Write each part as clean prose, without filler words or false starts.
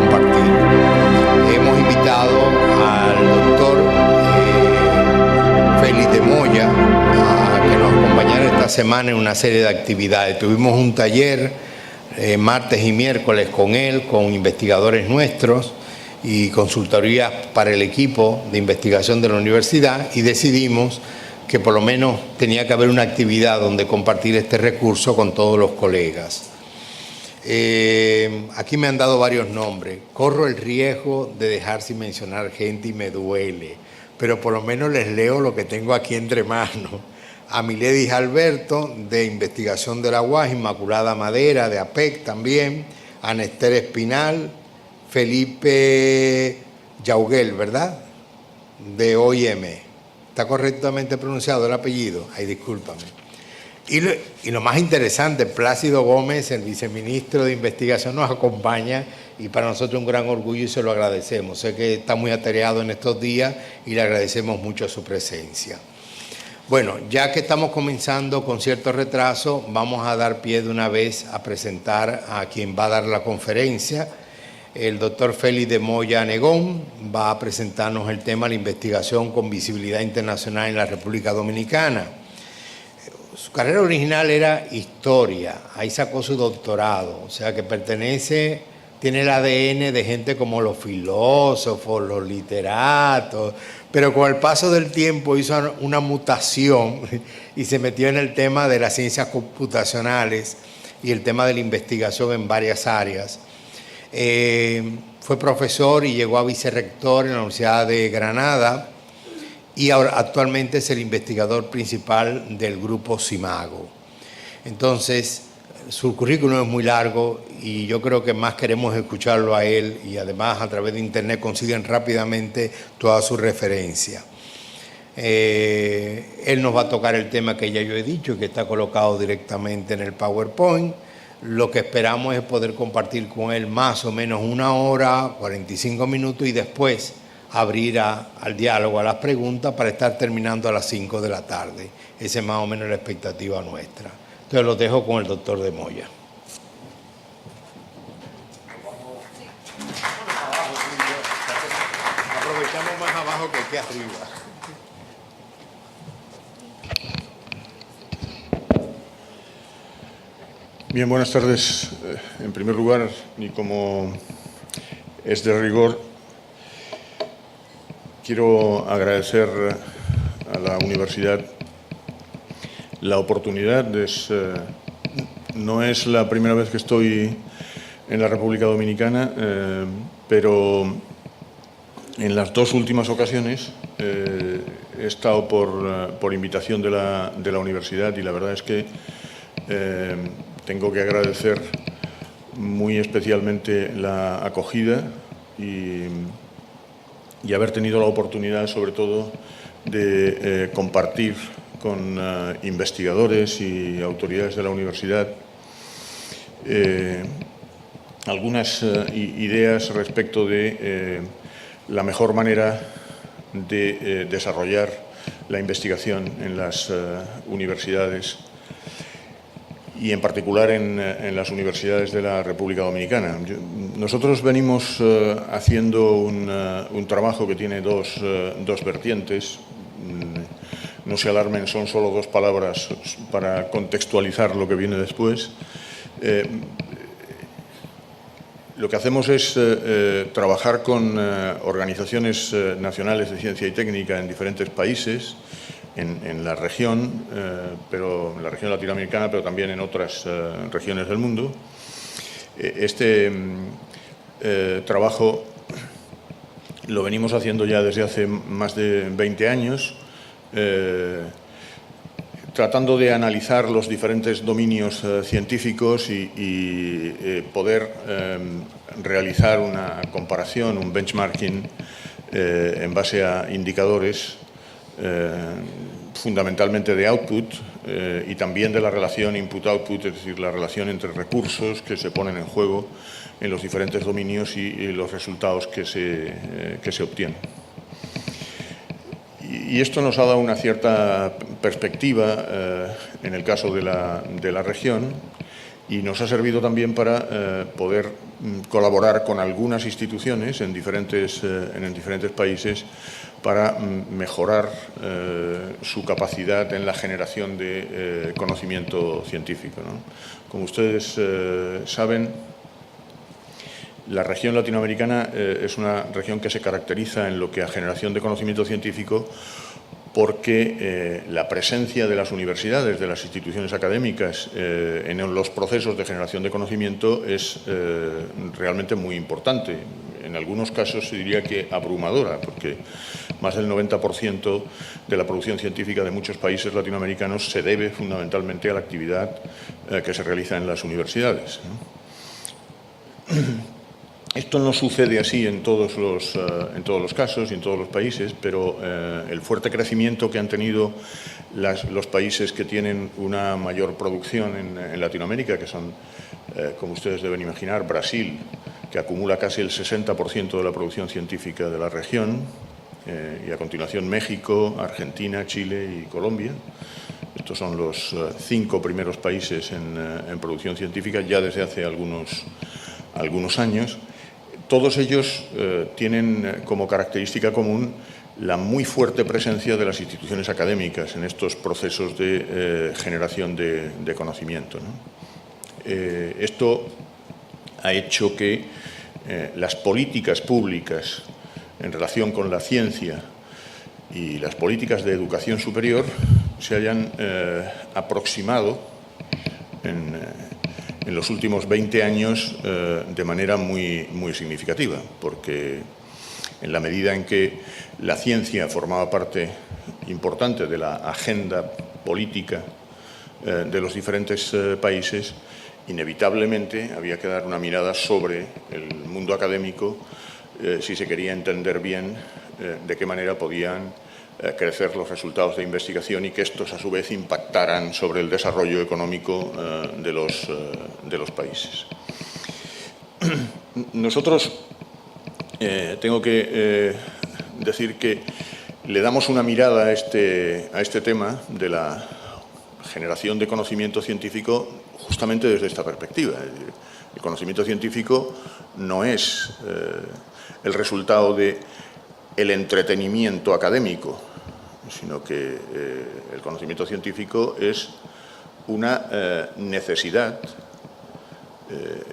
compartir. Hemos invitado al doctor Félix de Moya a que nos acompañara esta semana en una serie de actividades. Tuvimos un taller martes y miércoles con él, con investigadores nuestros y consultorías para el equipo de investigación de la universidad, y decidimos que por lo menos tenía que haber una actividad donde compartir este recurso con todos los colegas. Aquí me han dado varios nombres. Corro el riesgo de dejar sin mencionar gente y me duele, pero por lo menos les leo lo que tengo aquí entre manos. A Miledis Alberto, de Investigación de la UAS, Inmaculada Madera, de APEC también, Ana Esther Espinal, Felipe Yauguel, ¿verdad?, de OIM. ¿Está correctamente pronunciado el apellido? Ay, discúlpame. Y lo más interesante, Plácido Gómez, el viceministro de Investigación, nos acompaña y para nosotros un gran orgullo y se lo agradecemos. Sé que está muy atareado en estos días y le agradecemos mucho su presencia. Bueno, ya que estamos comenzando con cierto retraso, vamos a dar pie de una vez a presentar a quien va a dar la conferencia. El doctor Félix de Moya Negón va a presentarnos el tema de la investigación con visibilidad internacional en la República Dominicana. Su carrera original era historia, ahí sacó su doctorado, o sea que tiene el ADN de gente como los filósofos, los literatos, pero con el paso del tiempo hizo una mutación y se metió en el tema de las ciencias computacionales y el tema de la investigación en varias áreas. Fue profesor y llegó a vicerrector en la Universidad de Granada y ahora actualmente es el investigador principal del grupo CIMAGO. Entonces, su currículum es muy largo y yo creo que más queremos escucharlo a él, y además a través de internet consiguen rápidamente toda su referencia. Él nos va a tocar el tema que ya yo he dicho, que está colocado directamente en el PowerPoint. Lo que esperamos es poder compartir con él más o menos 1 hora, 45 minutos y después abrir al diálogo, a las preguntas, para estar terminando a las 5 de la tarde. Esa es más o menos la expectativa nuestra. Entonces los dejo con el doctor de Moya. Aprovechamos más abajo que aquí arriba. Bien, buenas tardes. En primer lugar, y como es de rigor, quiero agradecer a la universidad la oportunidad. No es la primera vez que estoy en la República Dominicana, pero en las 2 últimas ocasiones he estado por invitación de la universidad, y la verdad es que tengo que agradecer muy especialmente la acogida y haber tenido la oportunidad, sobre todo, de compartir con investigadores y autoridades de la universidad algunas ideas respecto de la mejor manera de desarrollar la investigación en las universidades, y en particular en las universidades de la República Dominicana. Nosotros venimos haciendo un trabajo que tiene dos vertientes. No se alarmen, son solo 2 palabras para contextualizar lo que viene después. Lo que hacemos es trabajar con organizaciones nacionales de ciencia y técnica en diferentes países, en la región, pero en la región latinoamericana, pero también en otras regiones del mundo. Este trabajo lo venimos haciendo ya desde hace más de 20 años, tratando de analizar los diferentes dominios científicos y poder realizar una comparación, un benchmarking en base a indicadores fundamentalmente de output y también de la relación input-output, es decir, la relación entre recursos que se ponen en juego en los diferentes dominios y los resultados que se obtienen. Y esto nos ha dado una cierta perspectiva en el caso de la región, y nos ha servido también para poder colaborar con algunas instituciones en diferentes países para mejorar su capacidad en la generación de conocimiento científico, ¿no? Como ustedes saben, la región latinoamericana es una región que se caracteriza en lo que a generación de conocimiento científico porque la presencia de las universidades, de las instituciones académicas en los procesos de generación de conocimiento es realmente muy importante. En algunos casos se diría que abrumadora, porque más del 90% de la producción científica de muchos países latinoamericanos se debe fundamentalmente a la actividad que se realiza en las universidades, ¿no? Esto no sucede así en todos los casos y en todos los países, pero el fuerte crecimiento que han tenido los países que tienen una mayor producción en Latinoamérica, que son, como ustedes deben imaginar, Brasil, que acumula casi el 60% de la producción científica de la región, y a continuación México, Argentina, Chile y Colombia. Estos son los 5 primeros países en producción científica ya desde hace algunos años. Todos ellos tienen como característica común la muy fuerte presencia de las instituciones académicas en estos procesos de generación de conocimiento, ¿no? Esto ha hecho que las políticas públicas en relación con la ciencia y las políticas de educación superior se hayan aproximado en los últimos 20 años de manera muy significativa, porque en la medida en que la ciencia formaba parte importante de la agenda política de los diferentes países, inevitablemente había que dar una mirada sobre el mundo académico si se quería entender bien de qué manera podían crecer los resultados de investigación y que estos a su vez impactaran sobre el desarrollo económico de los países. Nosotros tengo que decir que le damos una mirada a este tema de la generación de conocimiento científico justamente desde esta perspectiva. El conocimiento científico no es el resultado del entretenimiento académico, sino que el conocimiento científico es una necesidad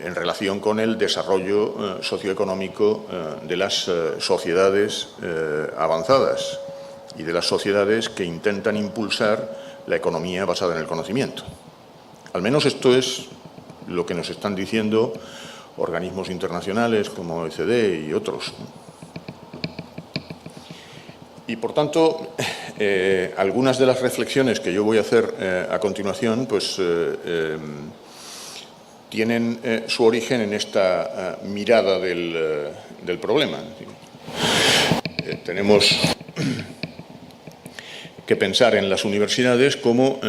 en relación con el desarrollo socioeconómico de las sociedades avanzadas y de las sociedades que intentan impulsar la economía basada en el conocimiento. Al menos esto es lo que nos están diciendo organismos internacionales como OECD y otros. Y, por tanto, algunas de las reflexiones que yo voy a hacer a continuación pues, tienen su origen en esta mirada del problema. Tenemos que pensar en las universidades como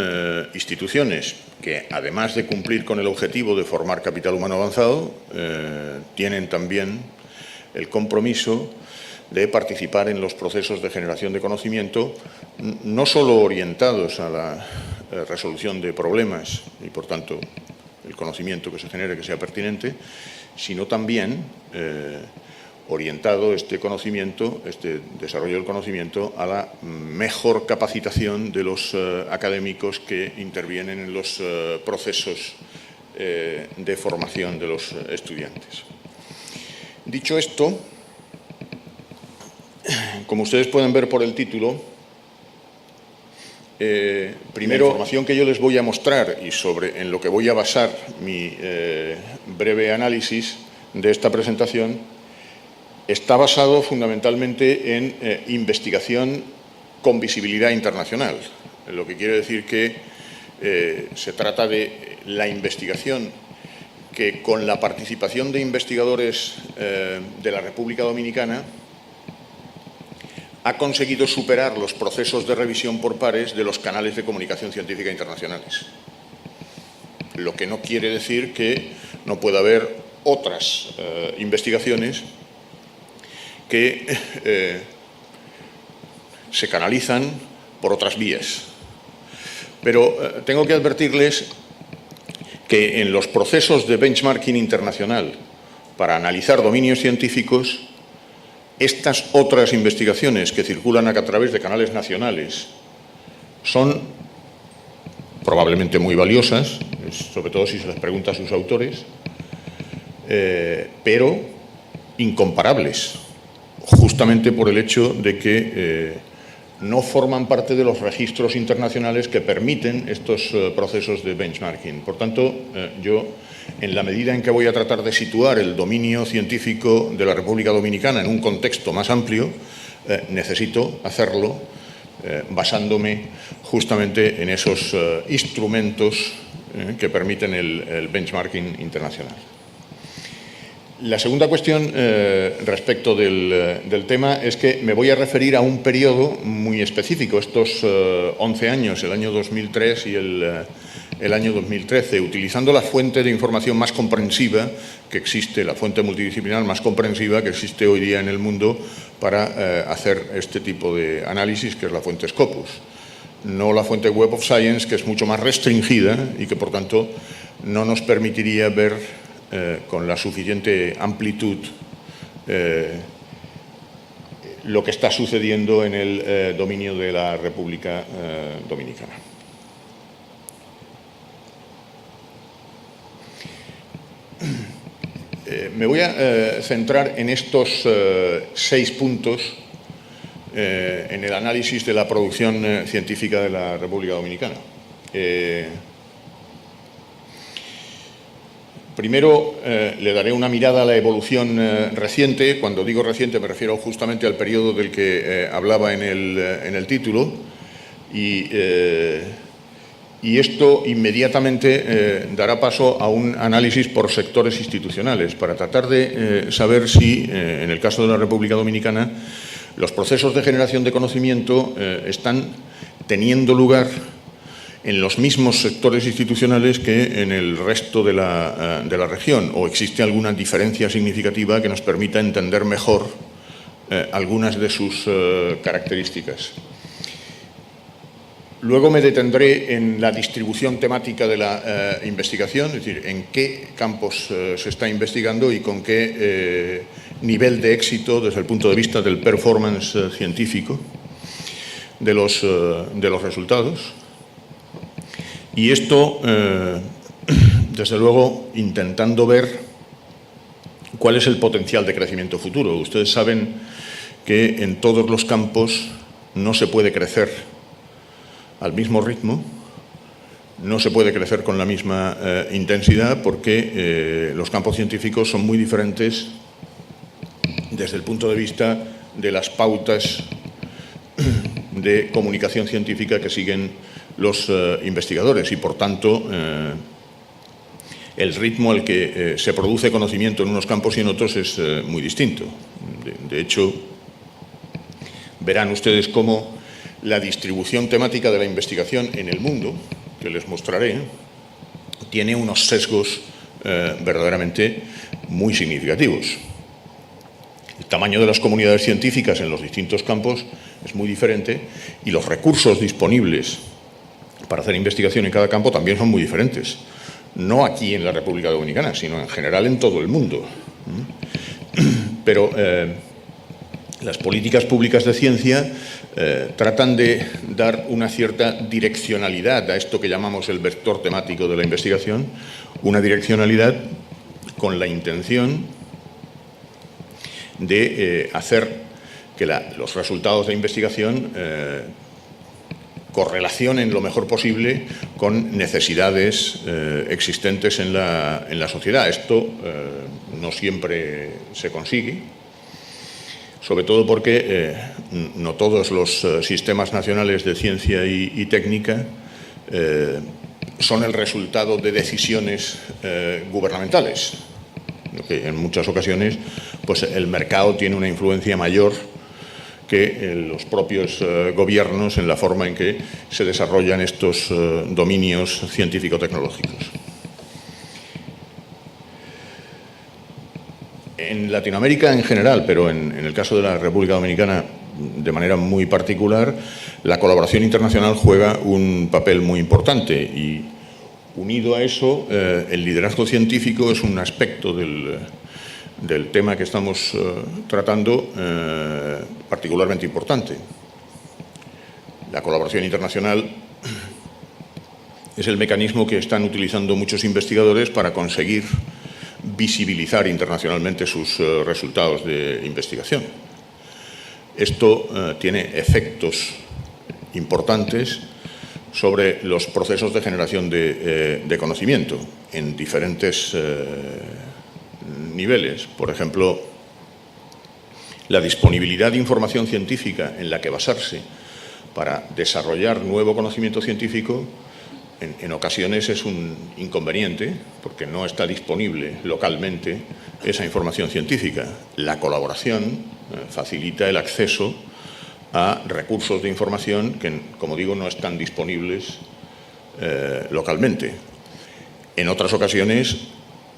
instituciones que, además de cumplir con el objetivo de formar capital humano avanzado, tienen también el compromiso de participar en los procesos de generación de conocimiento, no solo orientados a la resolución de problemas y, por tanto, el conocimiento que se genere que sea pertinente, sino también orientado este conocimiento, este desarrollo del conocimiento, a la mejor capacitación de los académicos que intervienen en los procesos de formación de los estudiantes. Dicho esto, como ustedes pueden ver por el título, primero, la información que yo les voy a mostrar y en lo que voy a basar mi breve análisis de esta presentación está basado fundamentalmente en investigación con visibilidad internacional, lo que quiere decir que se trata de la investigación que, con la participación de investigadores de la República Dominicana, ha conseguido superar los procesos de revisión por pares de los canales de comunicación científica internacionales. Lo que no quiere decir que no pueda haber otras investigaciones que se canalizan por otras vías. Pero tengo que advertirles que en los procesos de benchmarking internacional para analizar dominios científicos, estas otras investigaciones que circulan a través de canales nacionales son probablemente muy valiosas, sobre todo si se les pregunta a sus autores, pero incomparables, justamente por el hecho de que no forman parte de los registros internacionales que permiten estos procesos de benchmarking. Por tanto, yo, en la medida en que voy a tratar de situar el dominio científico de la República Dominicana en un contexto más amplio, necesito hacerlo basándome justamente en esos instrumentos que permiten el benchmarking internacional. La segunda cuestión respecto del tema es que me voy a referir a un periodo muy específico, estos 11 años, el año 2003 y el año 2013, utilizando la fuente de información más comprensiva que existe, la fuente multidisciplinar más comprensiva que existe hoy día en el mundo para hacer este tipo de análisis, que es la fuente Scopus. No la fuente Web of Science, que es mucho más restringida y que, por tanto, no nos permitiría ver con la suficiente amplitud lo que está sucediendo en el dominio de la República Dominicana. Me voy a centrar en estos 6 puntos en el análisis de la producción científica de la República Dominicana. Primero, le daré una mirada a la evolución reciente. Cuando digo reciente me refiero justamente al periodo del que hablaba en el título. Y esto inmediatamente dará paso a un análisis por sectores institucionales para tratar de saber si, en el caso de la República Dominicana, los procesos de generación de conocimiento están teniendo lugar en los mismos sectores institucionales que en el resto de la región, o existe alguna diferencia significativa que nos permita entender mejor algunas de sus características. Luego me detendré en la distribución temática de la investigación, es decir, en qué campos se está investigando y con qué nivel de éxito desde el punto de vista del performance científico de los resultados. Y esto, desde luego, intentando ver cuál es el potencial de crecimiento futuro. Ustedes saben que en todos los campos no se puede crecer al mismo ritmo, no se puede crecer con la misma intensidad, porque los campos científicos son muy diferentes desde el punto de vista de las pautas de comunicación científica que siguen los investigadores y, por tanto, el ritmo al que se produce conocimiento en unos campos y en otros es muy distinto. De hecho, verán ustedes cómo la distribución temática de la investigación en el mundo, que les mostraré, tiene unos sesgos verdaderamente muy significativos. El tamaño de las comunidades científicas en los distintos campos es muy diferente y los recursos disponibles para hacer investigación en cada campo también son muy diferentes. No aquí en la República Dominicana, sino en general en todo el mundo. Pero las políticas públicas de ciencia tratan de dar una cierta direccionalidad a esto que llamamos el vector temático de la investigación, una direccionalidad con la intención de hacer que los resultados de investigación correlacionen lo mejor posible con necesidades existentes en la sociedad. Esto no siempre se consigue, sobre todo porque no todos los sistemas nacionales de ciencia y técnica son el resultado de decisiones gubernamentales, que en muchas ocasiones pues, el mercado tiene una influencia mayor que los propios gobiernos en la forma en que se desarrollan estos dominios científico-tecnológicos. En Latinoamérica en general, pero en el caso de la República Dominicana de manera muy particular, la colaboración internacional juega un papel muy importante y unido a eso, el liderazgo científico es un aspecto del tema que estamos tratando particularmente importante. La colaboración internacional es el mecanismo que están utilizando muchos investigadores para conseguir visibilizar internacionalmente sus resultados de investigación. Esto tiene efectos importantes sobre los procesos de generación de conocimiento en diferentes niveles. Por ejemplo, la disponibilidad de información científica en la que basarse para desarrollar nuevo conocimiento científico en ocasiones es un inconveniente porque no está disponible localmente esa información científica. La colaboración facilita el acceso a recursos de información que, como digo, no están disponibles localmente. En otras ocasiones,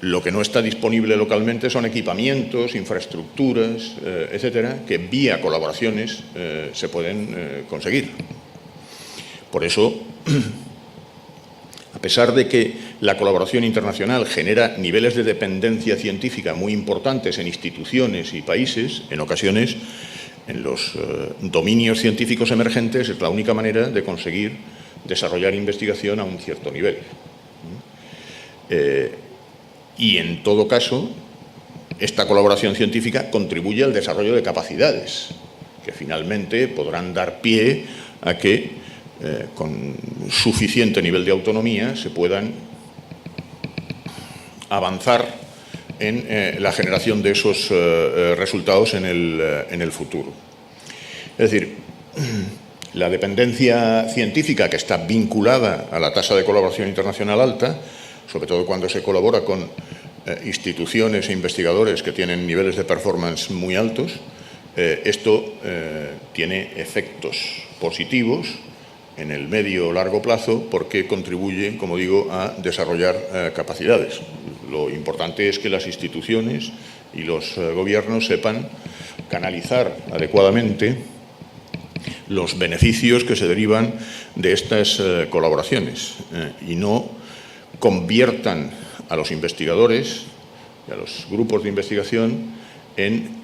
lo que no está disponible localmente son equipamientos, infraestructuras, etcétera, que vía colaboraciones se pueden conseguir. Por eso, a pesar de que la colaboración internacional genera niveles de dependencia científica muy importantes en instituciones y países, en ocasiones, en los dominios científicos emergentes es la única manera de conseguir desarrollar investigación a un cierto nivel. Y en todo caso, esta colaboración científica contribuye al desarrollo de capacidades que finalmente podrán dar pie a que con suficiente nivel de autonomía se puedan avanzar en la generación de esos resultados en el futuro. Es decir, la dependencia científica que está vinculada a la tasa de colaboración internacional alta, sobre todo cuando se colabora con instituciones e investigadores que tienen niveles de performance muy altos, esto tiene efectos positivos en el medio o largo plazo porque contribuye, como digo, a desarrollar capacidades. Lo importante es que las instituciones y los gobiernos sepan canalizar adecuadamente los beneficios que se derivan de estas colaboraciones y no conviertan a los investigadores y a los grupos de investigación en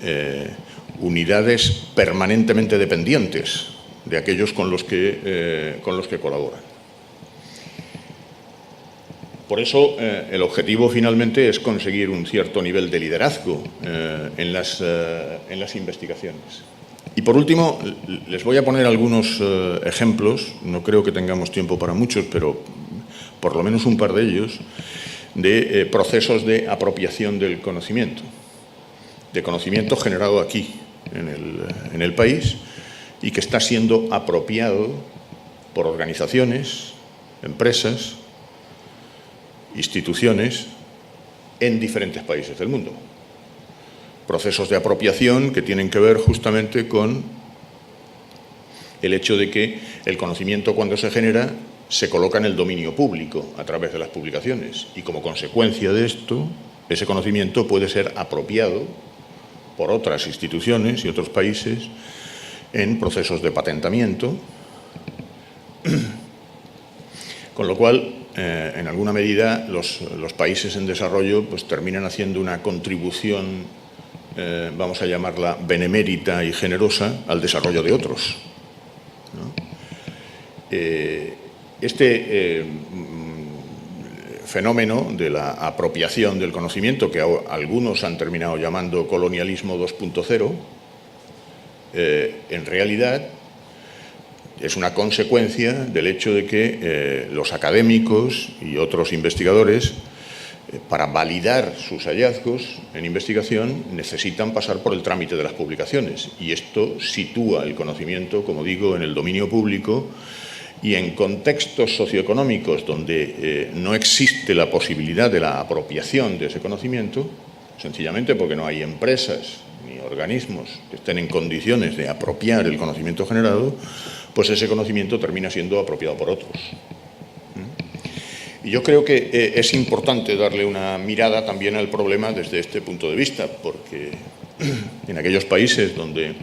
unidades permanentemente dependientes de aquellos con los que colaboran. Por eso, el objetivo finalmente es conseguir un cierto nivel de liderazgo en las investigaciones. Y por último, les voy a poner algunos ejemplos, no creo que tengamos tiempo para muchos, pero por lo menos un par de ellos, de procesos de apropiación del conocimiento, de conocimiento generado aquí, en el país, y que está siendo apropiado por organizaciones, empresas, instituciones en diferentes países del mundo. Procesos de apropiación que tienen que ver justamente con el hecho de que el conocimiento, cuando se genera, se coloca en el dominio público a través de las publicaciones y, como consecuencia de esto, ese conocimiento puede ser apropiado por otras instituciones y otros países en procesos de patentamiento, con lo cual, en alguna medida, los países en desarrollo pues, terminan haciendo una contribución, vamos a llamarla benemérita y generosa, al desarrollo de otros, ¿no? Este fenómeno de la apropiación del conocimiento, que algunos han terminado llamando colonialismo 2.0, en realidad es una consecuencia del hecho de que los académicos y otros investigadores, para validar sus hallazgos en investigación, necesitan pasar por el trámite de las publicaciones. Y esto sitúa el conocimiento, como digo, en el dominio público, y en contextos socioeconómicos donde no existe la posibilidad de la apropiación de ese conocimiento, sencillamente porque no hay empresas ni organismos que estén en condiciones de apropiar el conocimiento generado, pues ese conocimiento termina siendo apropiado por otros. Y yo creo que es importante darle una mirada también al problema desde este punto de vista, porque en aquellos países donde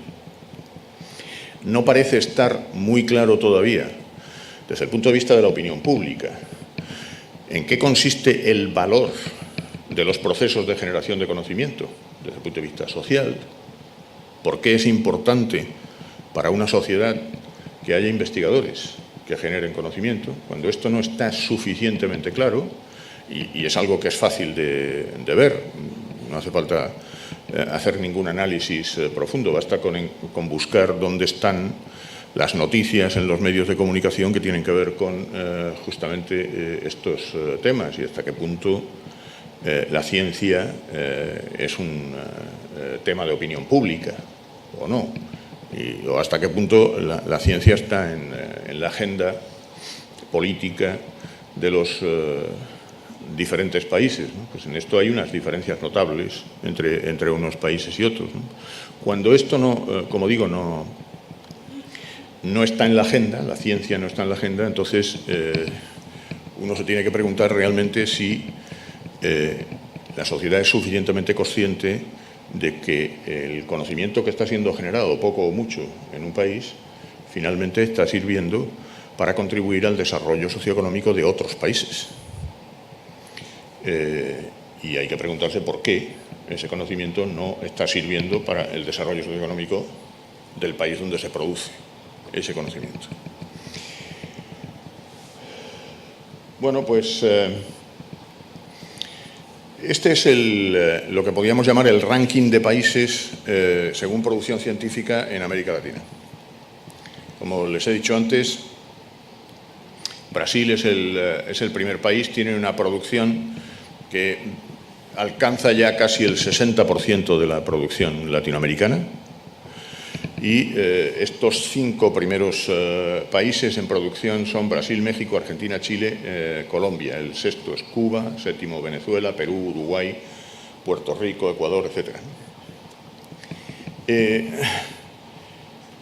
no parece estar muy claro todavía, desde el punto de vista de la opinión pública, ¿En qué consiste el valor de los procesos de generación de conocimiento desde el punto de vista social? ¿Por qué es importante para una sociedad que haya investigadores que generen conocimiento? Cuando esto no está suficientemente claro, y es algo que es fácil de ver, no hace falta hacer ningún análisis profundo, basta con buscar dónde están las noticias en los medios de comunicación que tienen que ver con justamente estos temas y hasta qué punto la ciencia es un tema de opinión pública o no, o hasta qué punto la ciencia está en la agenda política de los diferentes países, ¿no? Pues en esto hay unas diferencias notables entre unos países y otros, ¿no? Cuando esto no, como digo, no está en la agenda, la ciencia no está en la agenda, entonces uno se tiene que preguntar realmente si la sociedad es suficientemente consciente de que el conocimiento que está siendo generado, poco o mucho, en un país, finalmente está sirviendo para contribuir al desarrollo socioeconómico de otros países. Y hay que preguntarse por qué ese conocimiento no está sirviendo para el desarrollo socioeconómico del país donde se produce ese conocimiento. Bueno, pues este es lo que podríamos llamar el ranking de países según producción científica en América Latina. Como les he dicho antes, Brasil es el primer país, tiene una producción que alcanza ya casi el 60% de la producción latinoamericana. Y estos 5 primeros países en producción son Brasil, México, Argentina, Chile, Colombia. El sexto es Cuba, séptimo Venezuela, Perú, Uruguay, Puerto Rico, Ecuador, etc.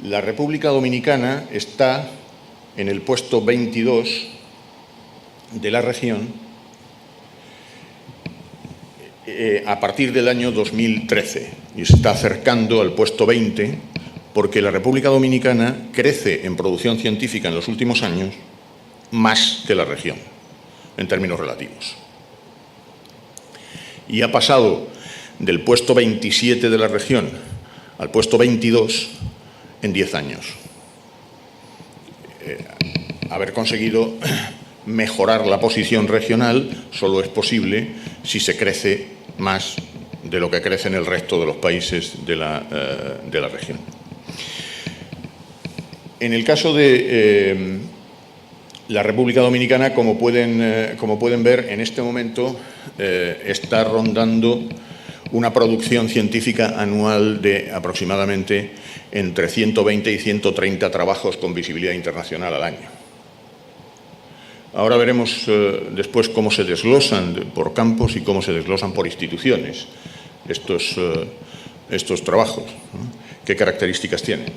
La República Dominicana está en el puesto 22 de la región a partir del año 2013 y se está acercando al puesto 20 porque la República Dominicana crece en producción científica en los últimos años más que la región, en términos relativos. Y ha pasado del puesto 27 de la región al puesto 22 en 10 años. Haber conseguido mejorar la posición regional solo es posible si se crece más de lo que crece en el resto de los países de la región. En el caso de la República Dominicana, como pueden ver, en este momento está rondando una producción científica anual de aproximadamente entre 120 y 130 trabajos con visibilidad internacional al año. Ahora veremos después cómo se desglosan por campos y cómo se desglosan por instituciones estos trabajos, ¿no? ¿Qué características tienen?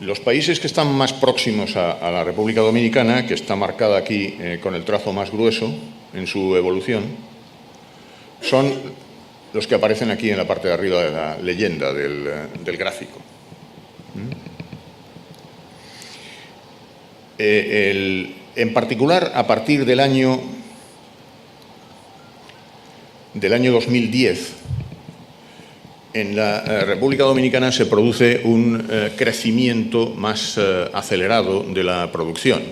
Los países que están más próximos a la República Dominicana, que está marcada aquí con el trazo más grueso en su evolución, son los que aparecen aquí en la parte de arriba de la leyenda del gráfico. En particular, a partir del año 2010, en la República Dominicana se produce un crecimiento más acelerado de la producción.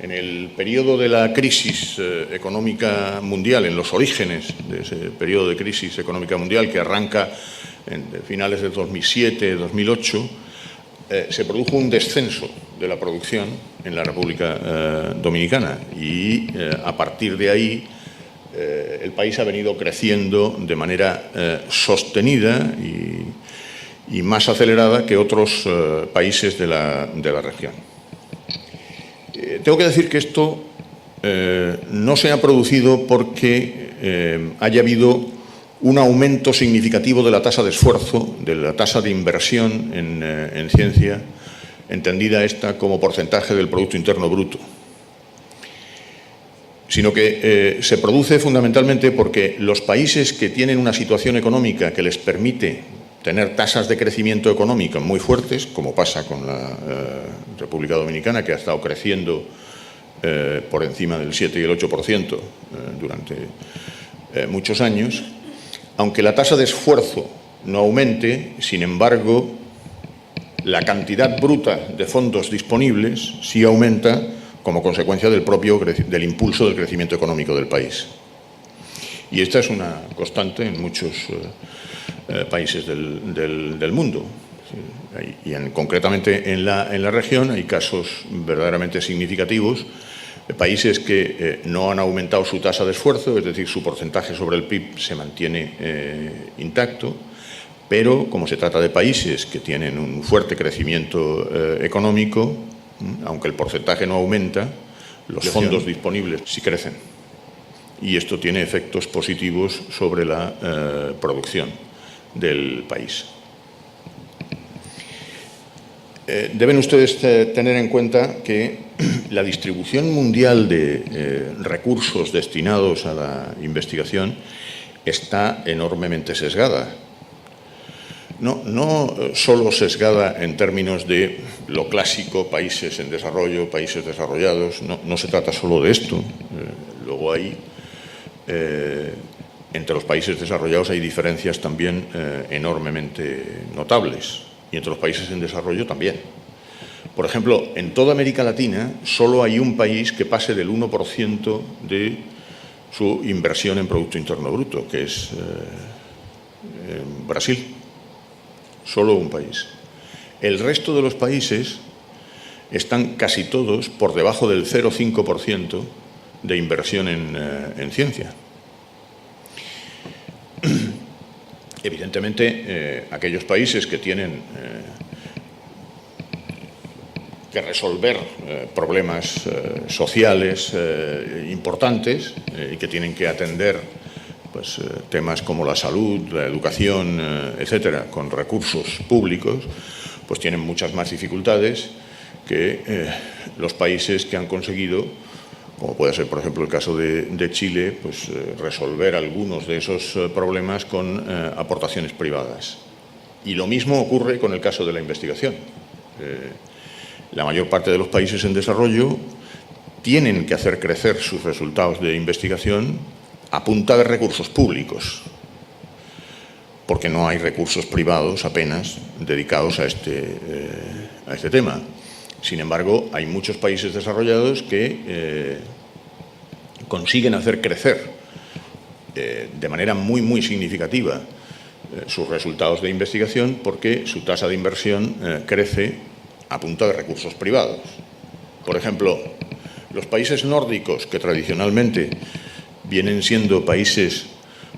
En el periodo de la crisis económica mundial, en los orígenes de ese periodo de crisis económica mundial que arranca en finales de 2007-2008, se produjo un descenso de la producción en la República Dominicana y a partir de ahí el país ha venido creciendo de manera sostenida y más acelerada que otros países de la región. Tengo que decir que esto no se ha producido porque haya habido un aumento significativo de la tasa de esfuerzo, de la tasa de inversión en ciencia, entendida esta como porcentaje del Producto Interno Bruto, sino que se produce fundamentalmente porque los países que tienen una situación económica que les permite tener tasas de crecimiento económico muy fuertes, como pasa con la República Dominicana, que ha estado creciendo por encima del 7 y el 8% durante muchos años, aunque la tasa de esfuerzo no aumente, sin embargo, la cantidad bruta de fondos disponibles sí aumenta como consecuencia del impulso del crecimiento económico del país. Y esta es una constante en muchos países del mundo. Y concretamente en la región hay casos verdaderamente significativos de países que no han aumentado su tasa de esfuerzo, es decir, su porcentaje sobre el PIB se mantiene intacto, pero como se trata de países que tienen un fuerte crecimiento económico, aunque el porcentaje no aumenta, los fondos disponibles sí crecen. Y esto tiene efectos positivos sobre la producción del país. Deben ustedes tener en cuenta que la distribución mundial de recursos destinados a la investigación está enormemente sesgada. No solo sesgada en términos de lo clásico, países en desarrollo, países desarrollados, no se trata solo de esto. Luego hay, entre los países desarrollados hay diferencias también enormemente notables, y entre los países en desarrollo también. Por ejemplo, en toda América Latina solo hay un país que pase del 1% de su inversión en Producto Interno Bruto, que es Brasil. Solo un país. El resto de los países están casi todos por debajo del 0,5% de inversión en ciencia. Evidentemente, aquellos países que tienen que resolver problemas sociales importantes y que tienen que atender temas como la salud, la educación, etcétera, con recursos públicos, pues tienen muchas más dificultades que los países que han conseguido, como puede ser, por ejemplo, el caso de Chile, pues resolver algunos de esos problemas con aportaciones privadas. Y lo mismo ocurre con el caso de la investigación. La mayor parte de los países en desarrollo tienen que hacer crecer sus resultados de investigación a punta de recursos públicos, porque no hay recursos privados apenas dedicados a este tema. Sin embargo, hay muchos países desarrollados que consiguen hacer crecer de manera muy significativa sus resultados de investigación porque su tasa de inversión crece a punta de recursos privados. Por ejemplo, los países nórdicos, que tradicionalmente vienen siendo países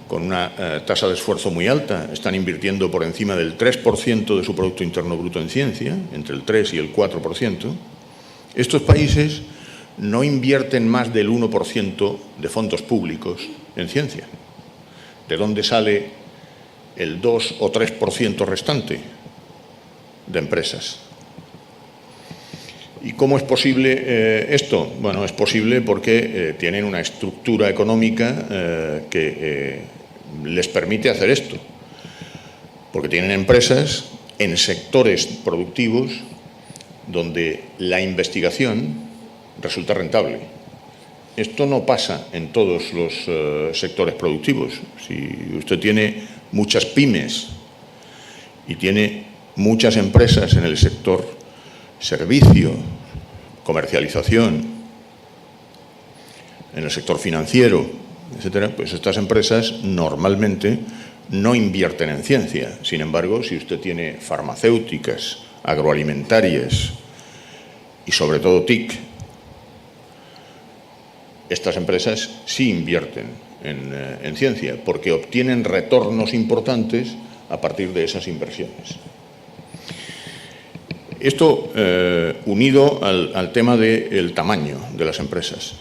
con una tasa de esfuerzo muy alta, están invirtiendo por encima del 3% de su Producto Interno Bruto en ciencia, entre el 3 y el 4%. Estos países no invierten más del 1% de fondos públicos en ciencia. ¿De dónde sale el 2 o 3% restante? De empresas. ¿Y cómo es posible esto? Bueno, es posible porque tienen una estructura económica que les permite hacer esto. Porque tienen empresas en sectores productivos donde la investigación resulta rentable. Esto no pasa en todos los sectores productivos. Si usted tiene muchas pymes y tiene muchas empresas en el sector servicio, comercialización, en el sector financiero, etcétera, pues estas empresas normalmente no invierten en ciencia. Sin embargo, si usted tiene farmacéuticas, agroalimentarias y sobre todo TIC, estas empresas sí invierten en ciencia porque obtienen retornos importantes a partir de esas inversiones. Esto unido al tema del tamaño de las empresas.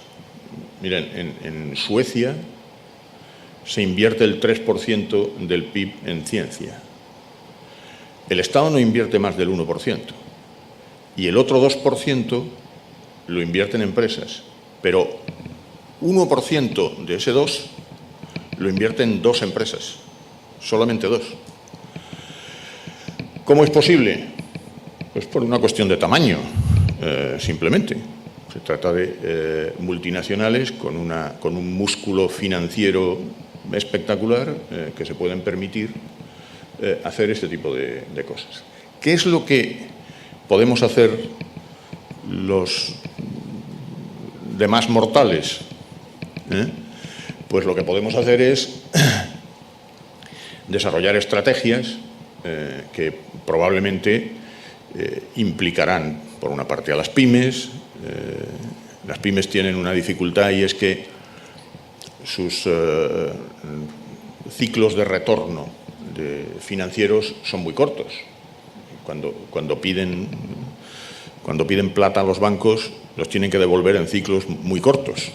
Miren, en Suecia se invierte el 3% del PIB en ciencia. El Estado no invierte más del 1%. Y el otro 2% lo invierten empresas. Pero 1% de ese 2% lo invierten 2 empresas. Solamente 2. ¿Cómo es posible? Pues por una cuestión de tamaño, simplemente. Se trata de multinacionales con un músculo financiero espectacular que se pueden permitir hacer este tipo de cosas. ¿Qué es lo que podemos hacer los demás mortales? Pues lo que podemos hacer es desarrollar estrategias que probablemente implicarán, por una parte, a las pymes. Las pymes tienen una dificultad y es que sus ciclos de retorno financieros son muy cortos. Cuando piden plata a los bancos, los tienen que devolver en ciclos muy cortos.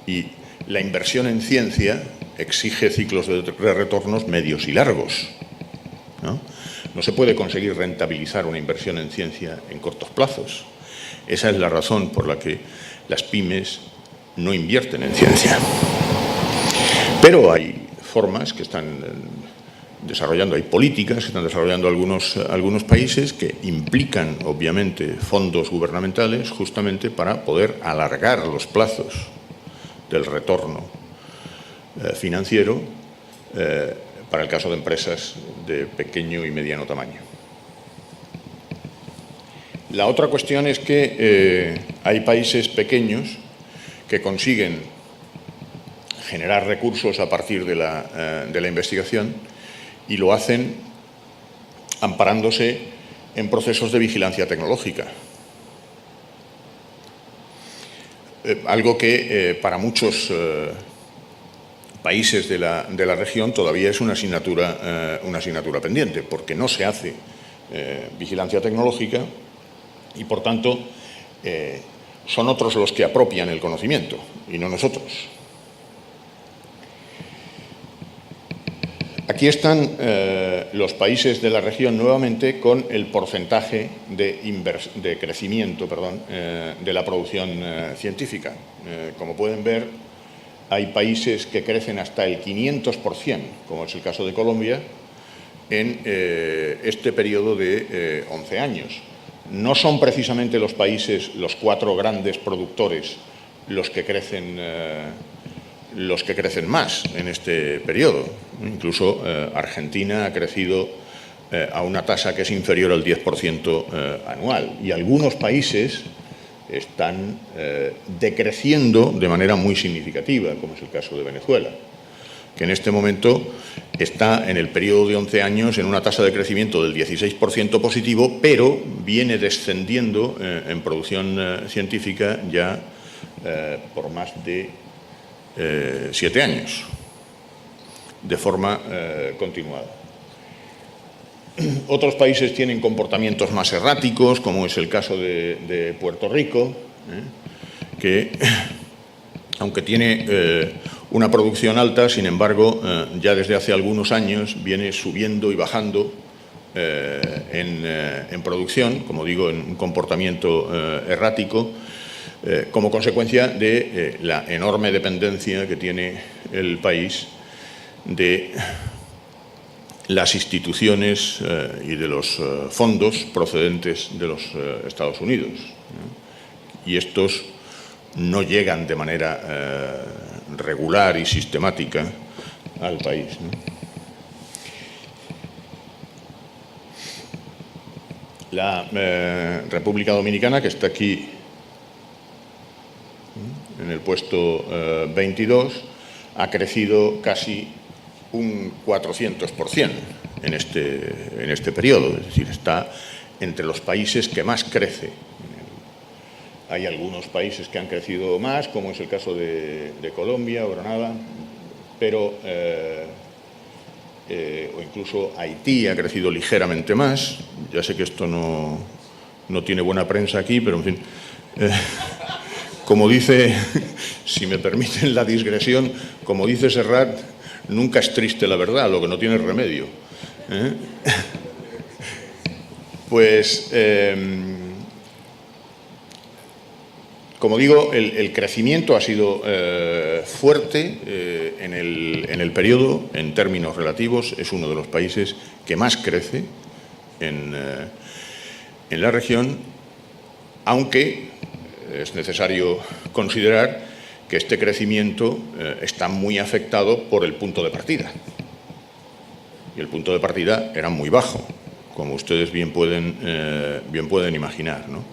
Y la inversión en ciencia exige ciclos de retornos medios y largos, ¿no? No se puede conseguir rentabilizar una inversión en ciencia en cortos plazos. Esa es la razón por la que las pymes no invierten en ciencia. Pero hay formas que están desarrollando, hay políticas que están desarrollando algunos países que implican, obviamente, fondos gubernamentales justamente para poder alargar los plazos del retorno financiero para el caso de empresas de pequeño y mediano tamaño. La otra cuestión es que hay países pequeños que consiguen generar recursos a partir de la investigación y lo hacen amparándose en procesos de vigilancia tecnológica. Algo que para muchos países de la región todavía es una asignatura pendiente, porque no se hace vigilancia tecnológica y, por tanto, son otros los que apropian el conocimiento y no nosotros. Aquí están los países de la región nuevamente con el porcentaje de crecimiento de la producción científica. Como pueden ver, hay países que crecen hasta el 500%, como es el caso de Colombia, en este periodo de 11 años. No son precisamente los países, los 4 grandes productores, los que crecen más en este periodo. Incluso Argentina ha crecido a una tasa que es inferior al 10% anual. Y algunos países están decreciendo de manera muy significativa, como es el caso de Venezuela, que en este momento está en el periodo de 11 años en una tasa de crecimiento del 16% positivo, pero viene descendiendo en producción científica ya por más de 7 años, de forma continuada. Otros países tienen comportamientos más erráticos, como es el caso de Puerto Rico, que, aunque tiene una producción alta, sin embargo, ya desde hace algunos años viene subiendo y bajando en producción, como digo, en un comportamiento errático, como consecuencia de la enorme dependencia que tiene el país de las instituciones y de los fondos procedentes de los Estados Unidos. Y estos no llegan de manera regular y sistemática al país, ¿no? La República Dominicana, que está aquí en el puesto 22, ha crecido casi un 400% en este periodo, es decir, está entre los países que más crece. Hay algunos países que han crecido más, como es el caso de Colombia o Granada, pero o incluso Haití ha crecido ligeramente más. Ya sé que esto no tiene buena prensa aquí, pero en fin, como dice, si me permiten la digresión, como dice Serrat, nunca es triste la verdad, lo que no tiene remedio. Pues, como digo, el crecimiento ha sido fuerte en el periodo, en términos relativos, es uno de los países que más crece en la región, aunque es necesario considerar que este crecimiento está muy afectado por el punto de partida. Y el punto de partida era muy bajo, como ustedes bien pueden imaginar, ¿no?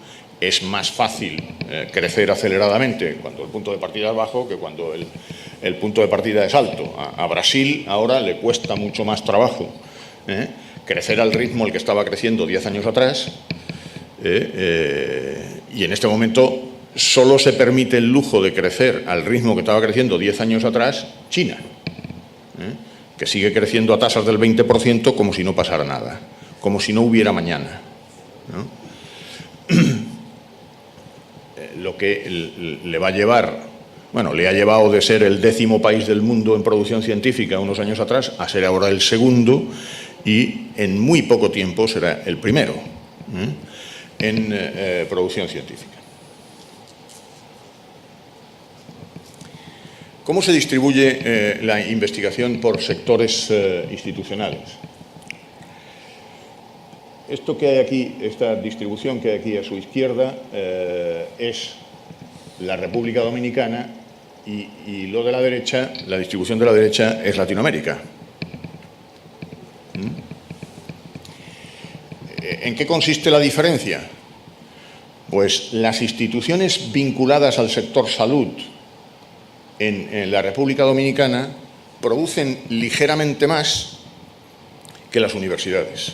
Es más fácil crecer aceleradamente cuando el punto de partida es bajo que cuando el punto de partida es alto. A Brasil ahora le cuesta mucho más trabajo crecer al ritmo al que estaba creciendo 10 años atrás, y en este momento solo se permite el lujo de crecer al ritmo que estaba creciendo 10 años atrás China, que sigue creciendo a tasas del 20% como si no pasara nada, como si no hubiera mañana, ¿no? Lo que le va a llevar, bueno, le ha llevado de ser el 10º país del mundo en producción científica unos años atrás a ser ahora el 2º y en muy poco tiempo será el primero en producción científica. ¿Cómo se distribuye la investigación por sectores institucionales? Esto que hay aquí, esta distribución que hay aquí a su izquierda, es la República Dominicana y lo de la derecha, la distribución de la derecha, es Latinoamérica. ¿En qué consiste la diferencia? Pues las instituciones vinculadas al sector salud en la República Dominicana producen ligeramente más que las universidades.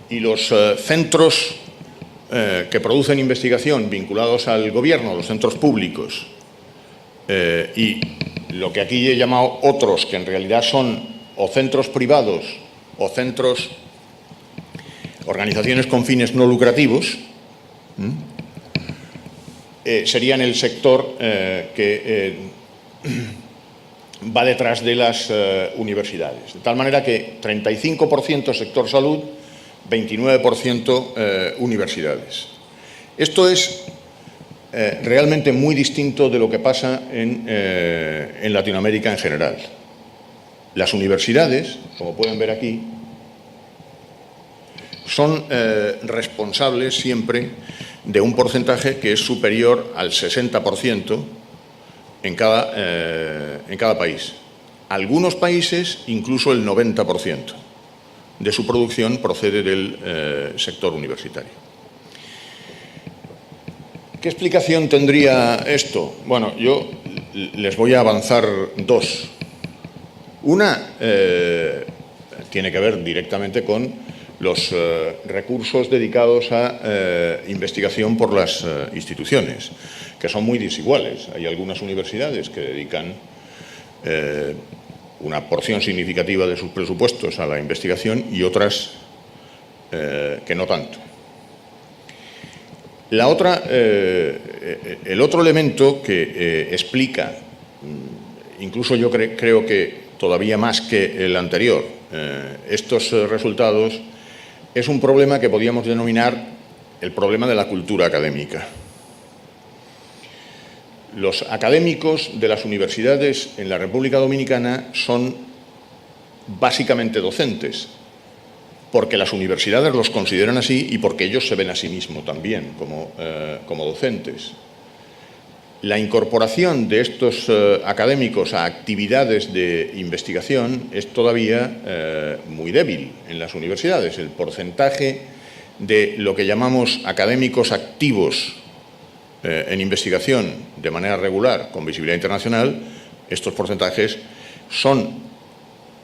Y los centros que producen investigación vinculados al gobierno, los centros públicos, y lo que aquí he llamado otros, que en realidad son o centros privados o centros, organizaciones con fines no lucrativos, serían el sector que va detrás de las universidades. De tal manera que 35% sector salud, 29% universidades. Esto es realmente muy distinto de lo que pasa en Latinoamérica en general. Las universidades, como pueden ver aquí, son responsables siempre de un porcentaje que es superior al 60% en cada país. Algunos países, incluso el 90% de su producción procede del sector universitario. ¿Qué explicación tendría esto? Bueno, yo les voy a avanzar dos. Una tiene que ver directamente con los recursos dedicados a investigación por las instituciones, que son muy desiguales. Hay algunas universidades que dedican una porción significativa de sus presupuestos a la investigación y otras que no tanto. La otra, el otro elemento que explica, incluso yo creo que todavía más que el anterior, estos resultados, es un problema que podríamos denominar el problema de la cultura académica. Los académicos de las universidades en la República Dominicana son básicamente docentes, porque las universidades los consideran así y porque ellos se ven a sí mismos también como docentes. La incorporación de estos académicos a actividades de investigación es todavía muy débil en las universidades. El porcentaje de lo que llamamos académicos activos en investigación de manera regular con visibilidad internacional, estos porcentajes son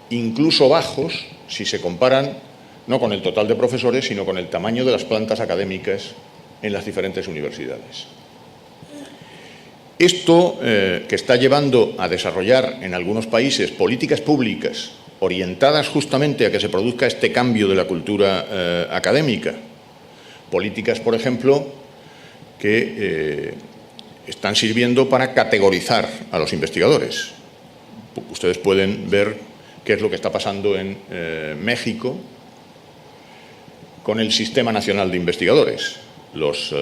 incluso bajos si se comparan no con el total de profesores, sino con el tamaño de las plantas académicas en las diferentes universidades. Esto que está llevando a desarrollar en algunos países políticas públicas orientadas justamente a que se produzca este cambio de la cultura académica. Políticas, por ejemplo, que están sirviendo para categorizar a los investigadores. Ustedes pueden ver qué es lo que está pasando en México con el Sistema Nacional de Investigadores. Los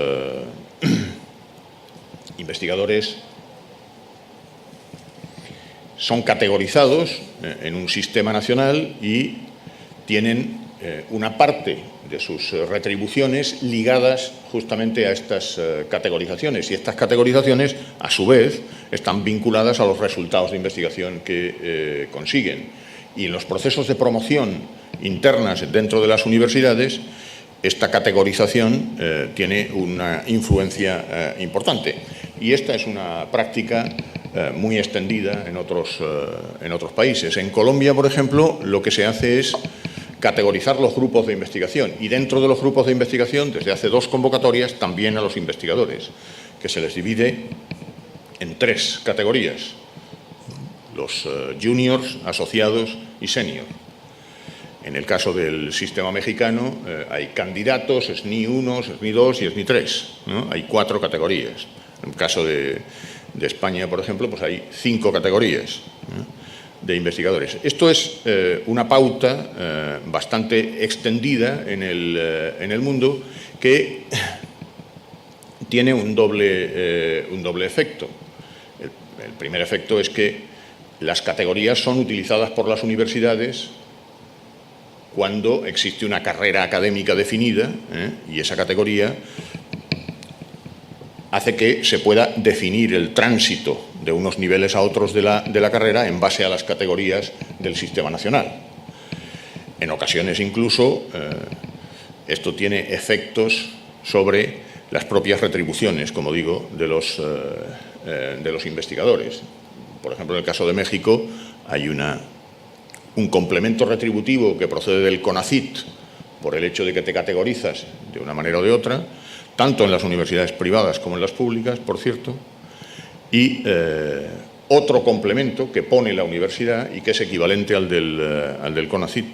investigadores son categorizados en un sistema nacional y tienen una parte de sus retribuciones ligadas justamente a estas categorizaciones. Y estas categorizaciones, a su vez, están vinculadas a los resultados de investigación que consiguen. Y en los procesos de promoción internas dentro de las universidades, esta categorización tiene una influencia importante. Y esta es una práctica muy extendida en otros países. En Colombia, por ejemplo, lo que se hace es categorizar los grupos de investigación y dentro de los grupos de investigación, desde hace 2 convocatorias, también a los investigadores, que se les divide en 3 categorías: los juniors, asociados y senior. En el caso del sistema mexicano hay candidatos, SNI 1, SNI 2 y SNI 3, ¿no? Hay 4 categorías. En el caso de España, por ejemplo, pues hay 5 categorías, ¿no?, de investigadores. Esto es una pauta bastante extendida en el mundo, que tiene un doble efecto. El primer efecto es que las categorías son utilizadas por las universidades cuando existe una carrera académica definida, y esa categoría hace que se pueda definir el tránsito de unos niveles a otros de la carrera en base a las categorías del sistema nacional. En ocasiones incluso esto tiene efectos sobre las propias retribuciones, como digo, de los investigadores. Por ejemplo, en el caso de México hay un complemento retributivo que procede del CONACYT por el hecho de que te categorizas de una manera o de otra, tanto en las universidades privadas como en las públicas, por cierto, y otro complemento que pone la universidad y que es equivalente al del CONACYT.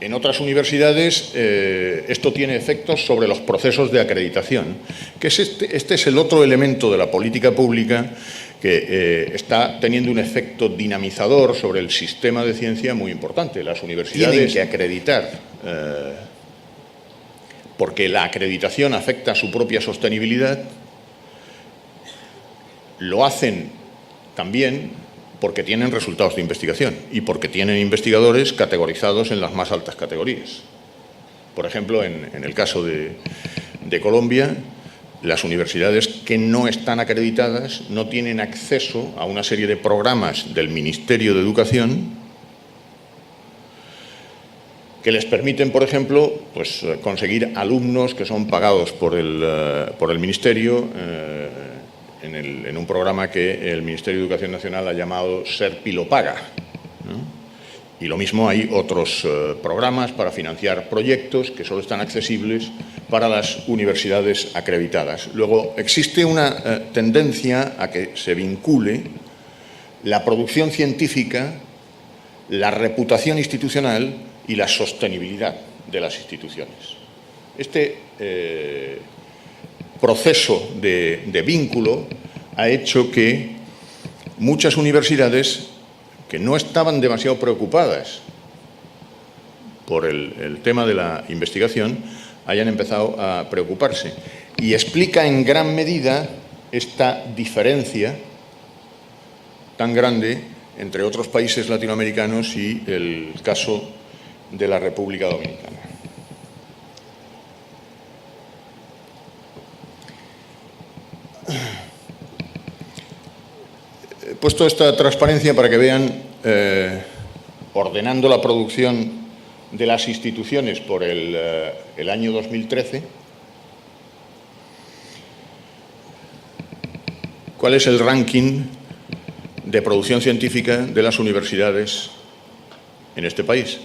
En otras universidades esto tiene efectos sobre los procesos de acreditación, que es este es el otro elemento de la política pública que está teniendo un efecto dinamizador sobre el sistema de ciencia muy importante. Las universidades tienen que acreditar, porque la acreditación afecta a su propia sostenibilidad. Lo hacen también porque tienen resultados de investigación y porque tienen investigadores categorizados en las más altas categorías. Por ejemplo, en el caso de Colombia, las universidades que no están acreditadas no tienen acceso a una serie de programas del Ministerio de Educación que les permiten, por ejemplo, pues, conseguir alumnos que son pagados por el Ministerio en un programa que el Ministerio de Educación Nacional ha llamado Serpi lo paga, ¿no? Y lo mismo hay otros programas para financiar proyectos que solo están accesibles para las universidades acreditadas. Luego, existe una tendencia a que se vincule la producción científica, la reputación institucional y la sostenibilidad de las instituciones. Este proceso de vínculo ha hecho que muchas universidades que no estaban demasiado preocupadas por el tema de la investigación hayan empezado a preocuparse. Y explica en gran medida esta diferencia tan grande entre otros países latinoamericanos y el caso de la República Dominicana. He puesto esta transparencia para que vean, ordenando la producción de las instituciones por el año 2013, cuál es el ranking de producción científica de las universidades en este país.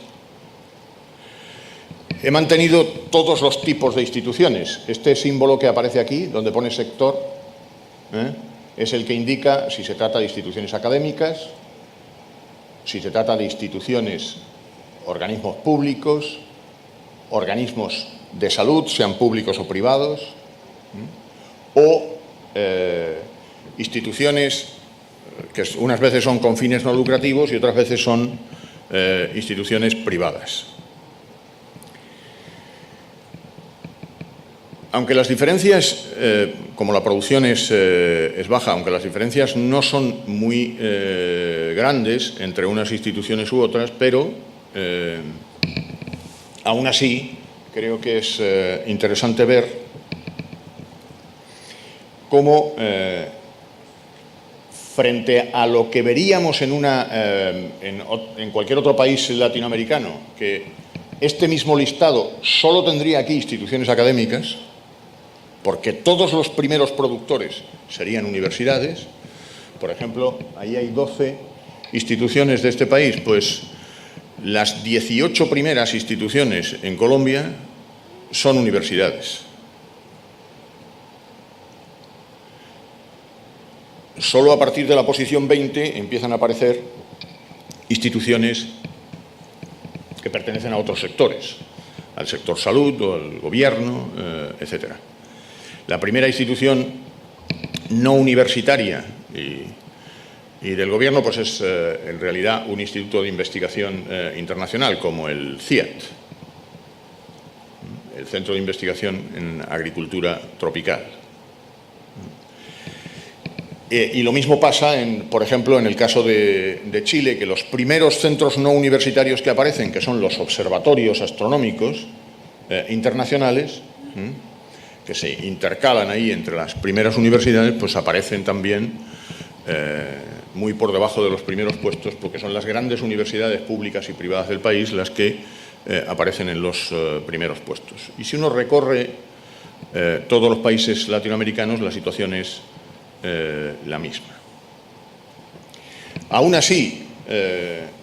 He mantenido todos los tipos de instituciones. Este símbolo que aparece aquí, donde pone sector, es el que indica si se trata de instituciones académicas, si se trata de instituciones, organismos públicos, organismos de salud, sean públicos o privados, o instituciones que unas veces son con fines no lucrativos y otras veces son instituciones privadas. aunque las diferencias, como la producción es baja, aunque las diferencias no son muy grandes entre unas instituciones u otras, pero aún así creo que es interesante ver cómo frente a lo que veríamos en cualquier otro país latinoamericano, que este mismo listado solo tendría aquí instituciones académicas, porque todos los primeros productores serían universidades. Por ejemplo, ahí hay 12 instituciones de este país, pues las 18 primeras instituciones en Colombia son universidades. Solo a partir de la posición 20 empiezan a aparecer instituciones que pertenecen a otros sectores, al sector salud o al gobierno, etcétera. La primera institución no universitaria y del gobierno pues es en realidad un instituto de investigación internacional como el CIAT, el Centro de Investigación en Agricultura Tropical. Y lo mismo pasa, por ejemplo, en el caso de Chile, que los primeros centros no universitarios que aparecen, que son los observatorios astronómicos internacionales, que se intercalan ahí entre las primeras universidades, pues aparecen también muy por debajo de los primeros puestos, porque son las grandes universidades públicas y privadas del país las que aparecen en los primeros puestos. Y si uno recorre todos los países latinoamericanos, la situación es la misma. Aún así,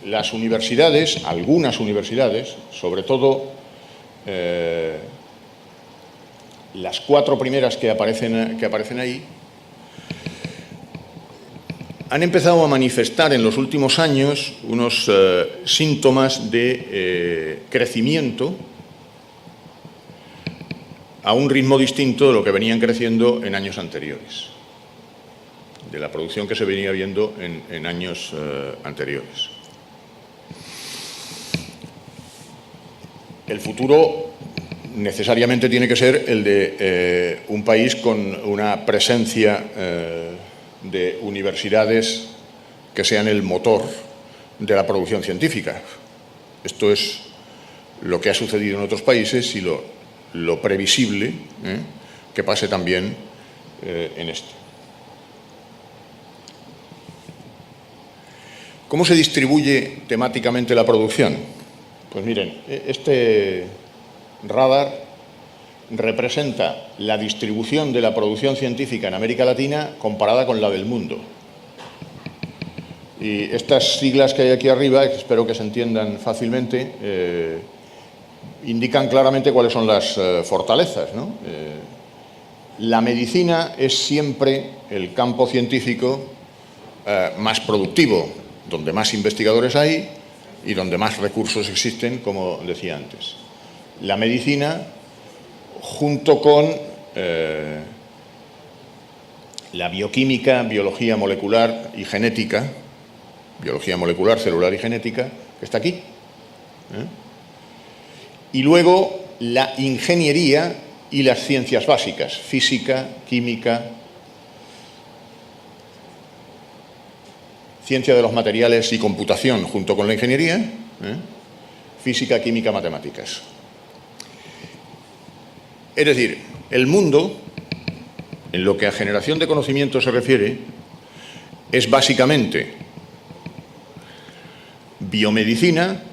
las universidades, algunas universidades, sobre todo las 4 primeras que aparecen ahí, han empezado a manifestar en los últimos años unos síntomas de crecimiento a un ritmo distinto de lo que venían creciendo en años anteriores, de la producción que se venía viendo en años anteriores. El futuro necesariamente tiene que ser el de un país con una presencia de universidades que sean el motor de la producción científica. Esto es lo que ha sucedido en otros países y lo previsible que pase también en este. ¿Cómo se distribuye temáticamente la producción? Pues miren, este radar representa la distribución de la producción científica en América Latina comparada con la del mundo. Y estas siglas que hay aquí arriba, que espero que se entiendan fácilmente, indican claramente cuáles son las fortalezas, ¿no? La medicina es siempre el campo científico más productivo, donde más investigadores hay y donde más recursos existen, como decía antes. La medicina, junto con la bioquímica, biología molecular y genética, biología molecular, celular y genética, que está aquí. Y luego la ingeniería y las ciencias básicas, física, química, ciencia de los materiales y computación junto con la ingeniería, física, química, matemáticas. Es decir, el mundo, en lo que a generación de conocimiento se refiere, es básicamente biomedicina,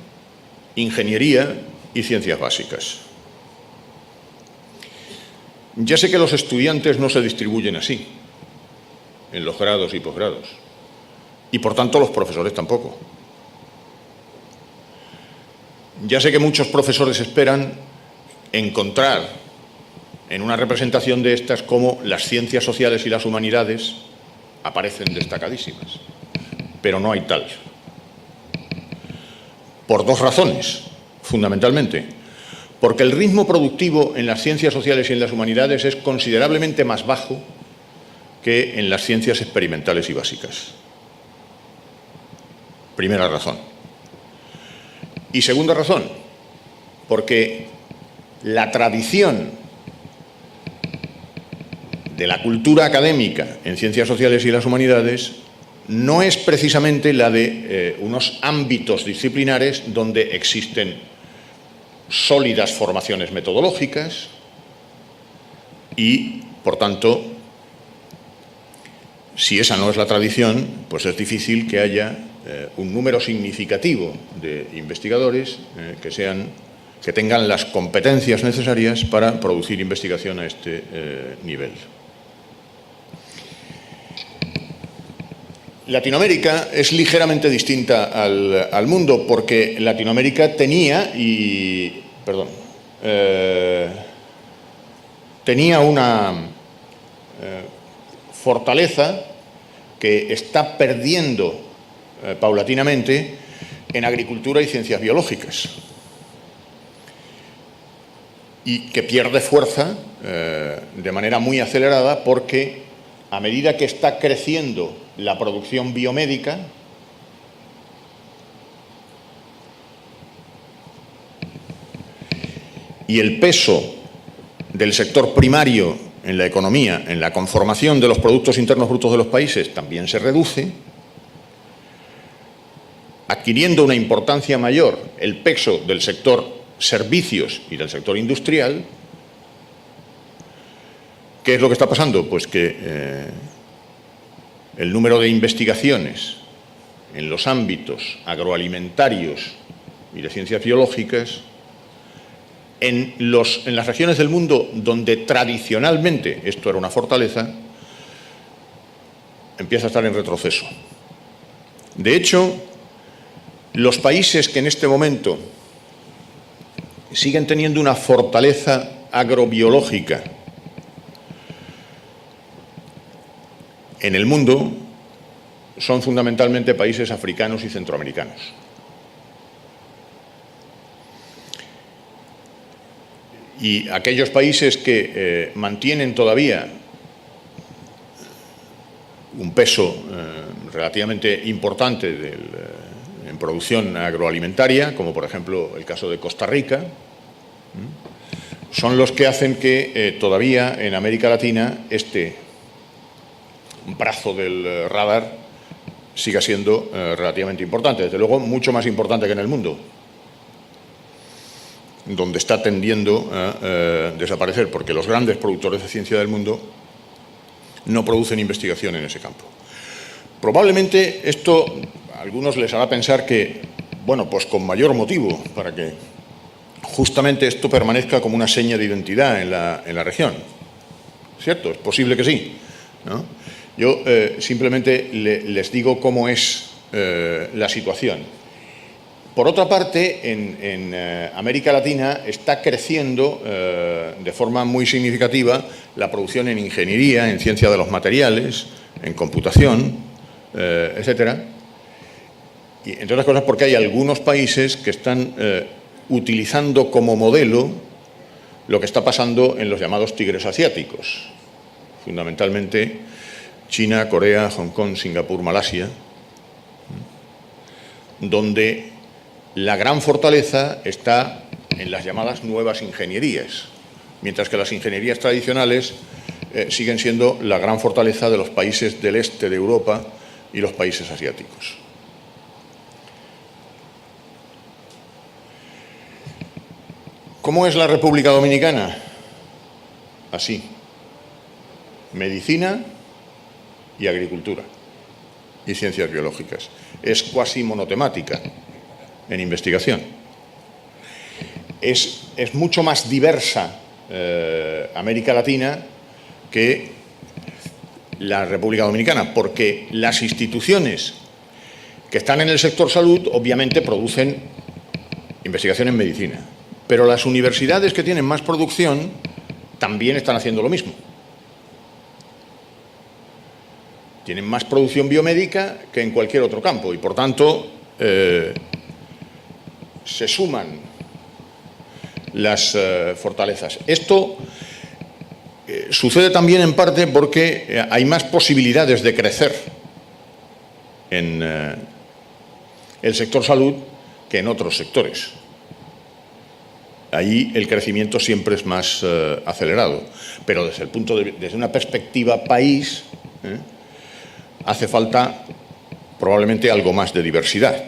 ingeniería y ciencias básicas. Ya sé que los estudiantes no se distribuyen así, en los grados y posgrados, y por tanto los profesores tampoco. Ya sé que muchos profesores esperan encontrar en una representación de estas cómo las ciencias sociales y las humanidades aparecen destacadísimas, pero no hay tal. Por 2 razones, fundamentalmente. Porque el ritmo productivo en las ciencias sociales y en las humanidades es considerablemente más bajo que en las ciencias experimentales y básicas. Primera razón. Y segunda razón, porque la tradición de la cultura académica en ciencias sociales y las humanidades no es precisamente la de unos ámbitos disciplinares donde existen sólidas formaciones metodológicas y, por tanto, si esa no es la tradición, pues es difícil que haya un número significativo de investigadores que tengan las competencias necesarias para producir investigación a este nivel. Latinoamérica es ligeramente distinta al mundo porque Latinoamérica tenía una fortaleza que está perdiendo paulatinamente en agricultura y ciencias biológicas y que pierde fuerza de manera muy acelerada porque a medida que está creciendo la producción biomédica, y el peso del sector primario en la economía, en la conformación de los productos internos brutos de los países, también se reduce, adquiriendo una importancia mayor el peso del sector servicios y del sector industrial. ¿Qué es lo que está pasando? Pues que el número de investigaciones en los ámbitos agroalimentarios y de ciencias biológicas en las regiones del mundo donde tradicionalmente esto era una fortaleza, empieza a estar en retroceso. De hecho, los países que en este momento siguen teniendo una fortaleza agrobiológica en el mundo son fundamentalmente países africanos y centroamericanos. Y aquellos países que mantienen todavía un peso relativamente importante en producción agroalimentaria, como por ejemplo el caso de Costa Rica, son los que hacen que todavía en América Latina este brazo del radar siga siendo relativamente importante, desde luego mucho más importante que en el mundo, donde está tendiendo a desaparecer, porque los grandes productores de ciencia del mundo no producen investigación en ese campo. Probablemente esto a algunos les hará pensar que, bueno, pues con mayor motivo, para que justamente esto permanezca como una seña de identidad en la región. ¿Cierto? Es posible que sí, ¿no? Yo simplemente les digo cómo es la situación. Por otra parte, en América Latina está creciendo de forma muy significativa la producción en ingeniería, en ciencia de los materiales, en computación, etcétera. Y entre otras cosas porque hay algunos países que están utilizando como modelo lo que está pasando en los llamados tigres asiáticos, fundamentalmente China, Corea, Hong Kong, Singapur, Malasia, donde la gran fortaleza está en las llamadas nuevas ingenierías, mientras que las ingenierías tradicionales siguen siendo la gran fortaleza de los países del este de Europa y los países asiáticos. ¿Cómo es la República Dominicana? Así: medicina y agricultura y ciencias biológicas. Es cuasi monotemática en investigación. Es mucho más diversa América Latina que la República Dominicana, porque las instituciones que están en el sector salud obviamente producen investigación en medicina, pero las universidades que tienen más producción también están haciendo lo mismo. Tienen más producción biomédica que en cualquier otro campo y, por tanto, se suman las fortalezas. Esto sucede también en parte porque hay más posibilidades de crecer en el sector salud que en otros sectores. Ahí el crecimiento siempre es más acelerado. Pero desde una perspectiva país, hace falta probablemente algo más de diversidad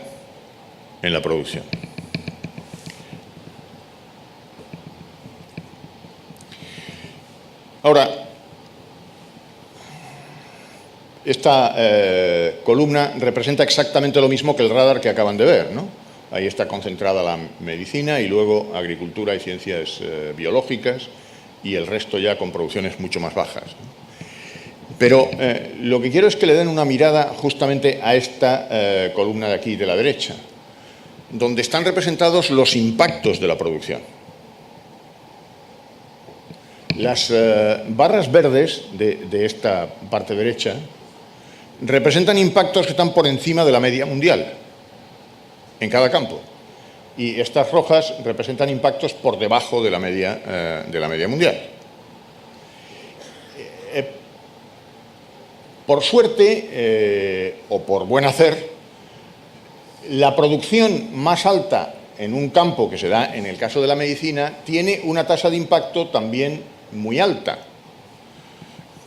en la producción. Ahora, esta columna representa exactamente lo mismo que el radar que acaban de ver, ¿no? Ahí está concentrada la medicina y luego agricultura y ciencias biológicas y el resto ya con producciones mucho más bajas, ¿no? Pero lo que quiero es que le den una mirada justamente a esta columna de aquí, de la derecha, donde están representados los impactos de la producción. Las barras verdes de esta parte derecha representan impactos que están por encima de la media mundial en cada campo. Y estas rojas representan impactos por debajo de la media mundial. Por suerte, o por buen hacer, la producción más alta en un campo que se da en el caso de la medicina tiene una tasa de impacto también muy alta,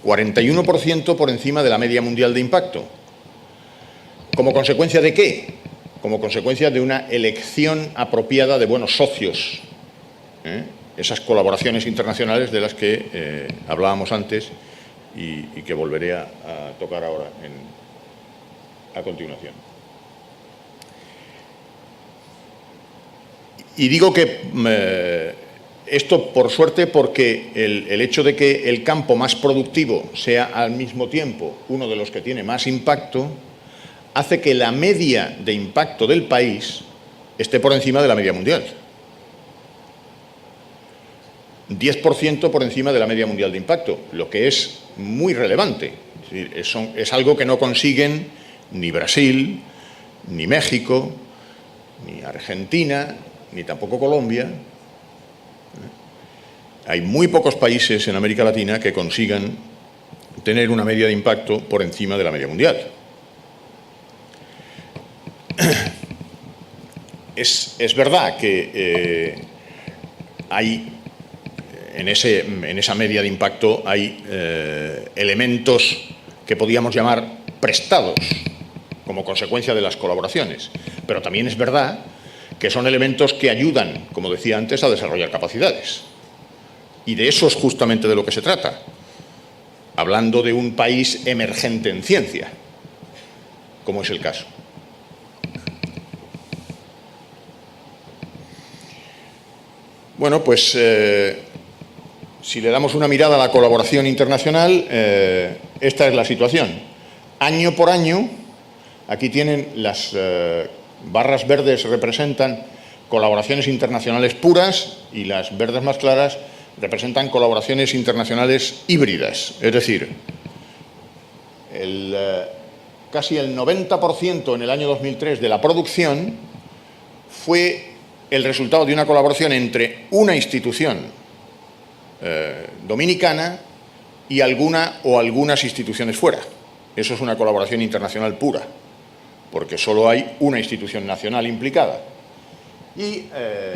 41% por encima de la media mundial de impacto. ¿Como consecuencia de qué? Como consecuencia de una elección apropiada de buenos socios, esas colaboraciones internacionales de las que hablábamos antes y que volveré a tocar ahora a continuación. Y digo que esto por suerte porque el hecho de que el campo más productivo sea al mismo tiempo uno de los que tiene más impacto hace que la media de impacto del país esté por encima de la media mundial. 10% por encima de la media mundial de impacto, lo que es muy relevante. Es algo que no consiguen ni Brasil, ni México, ni Argentina, ni tampoco Colombia. Hay muy pocos países en América Latina que consigan tener una media de impacto por encima de la media mundial. Es verdad que hay en esa media de impacto hay elementos que podríamos llamar prestados como consecuencia de las colaboraciones, pero también es verdad que son elementos que ayudan, como decía antes, a desarrollar capacidades. Y de eso es justamente de lo que se trata, hablando de un país emergente en ciencia, como es el caso. Bueno, pues si le damos una mirada a la colaboración internacional, esta es la situación. Año por año, aquí tienen las barras verdes representan colaboraciones internacionales puras y las verdes más claras representan colaboraciones internacionales híbridas. Es decir, casi el 90% en el año 2003 de la producción fue el resultado de una colaboración entre una institución dominicana y algunas instituciones fuera. Eso es una colaboración internacional pura, porque solo hay una institución nacional implicada. Y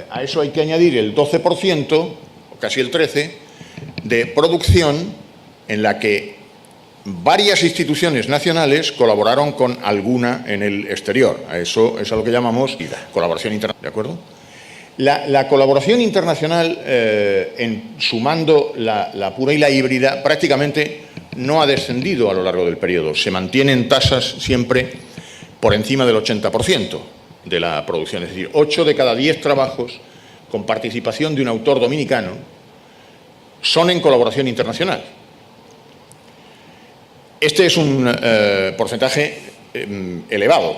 a eso hay que añadir el 12%, o casi el 13%, de producción en la que varias instituciones nacionales colaboraron con alguna en el exterior. A eso es a lo que llamamos colaboración internacional, ¿de acuerdo? La colaboración internacional, sumando la pura y la híbrida, prácticamente no ha descendido a lo largo del periodo. Se mantienen tasas siempre por encima del 80% de la producción. Es decir, 8 de cada 10 trabajos con participación de un autor dominicano son en colaboración internacional. Este es un porcentaje elevado,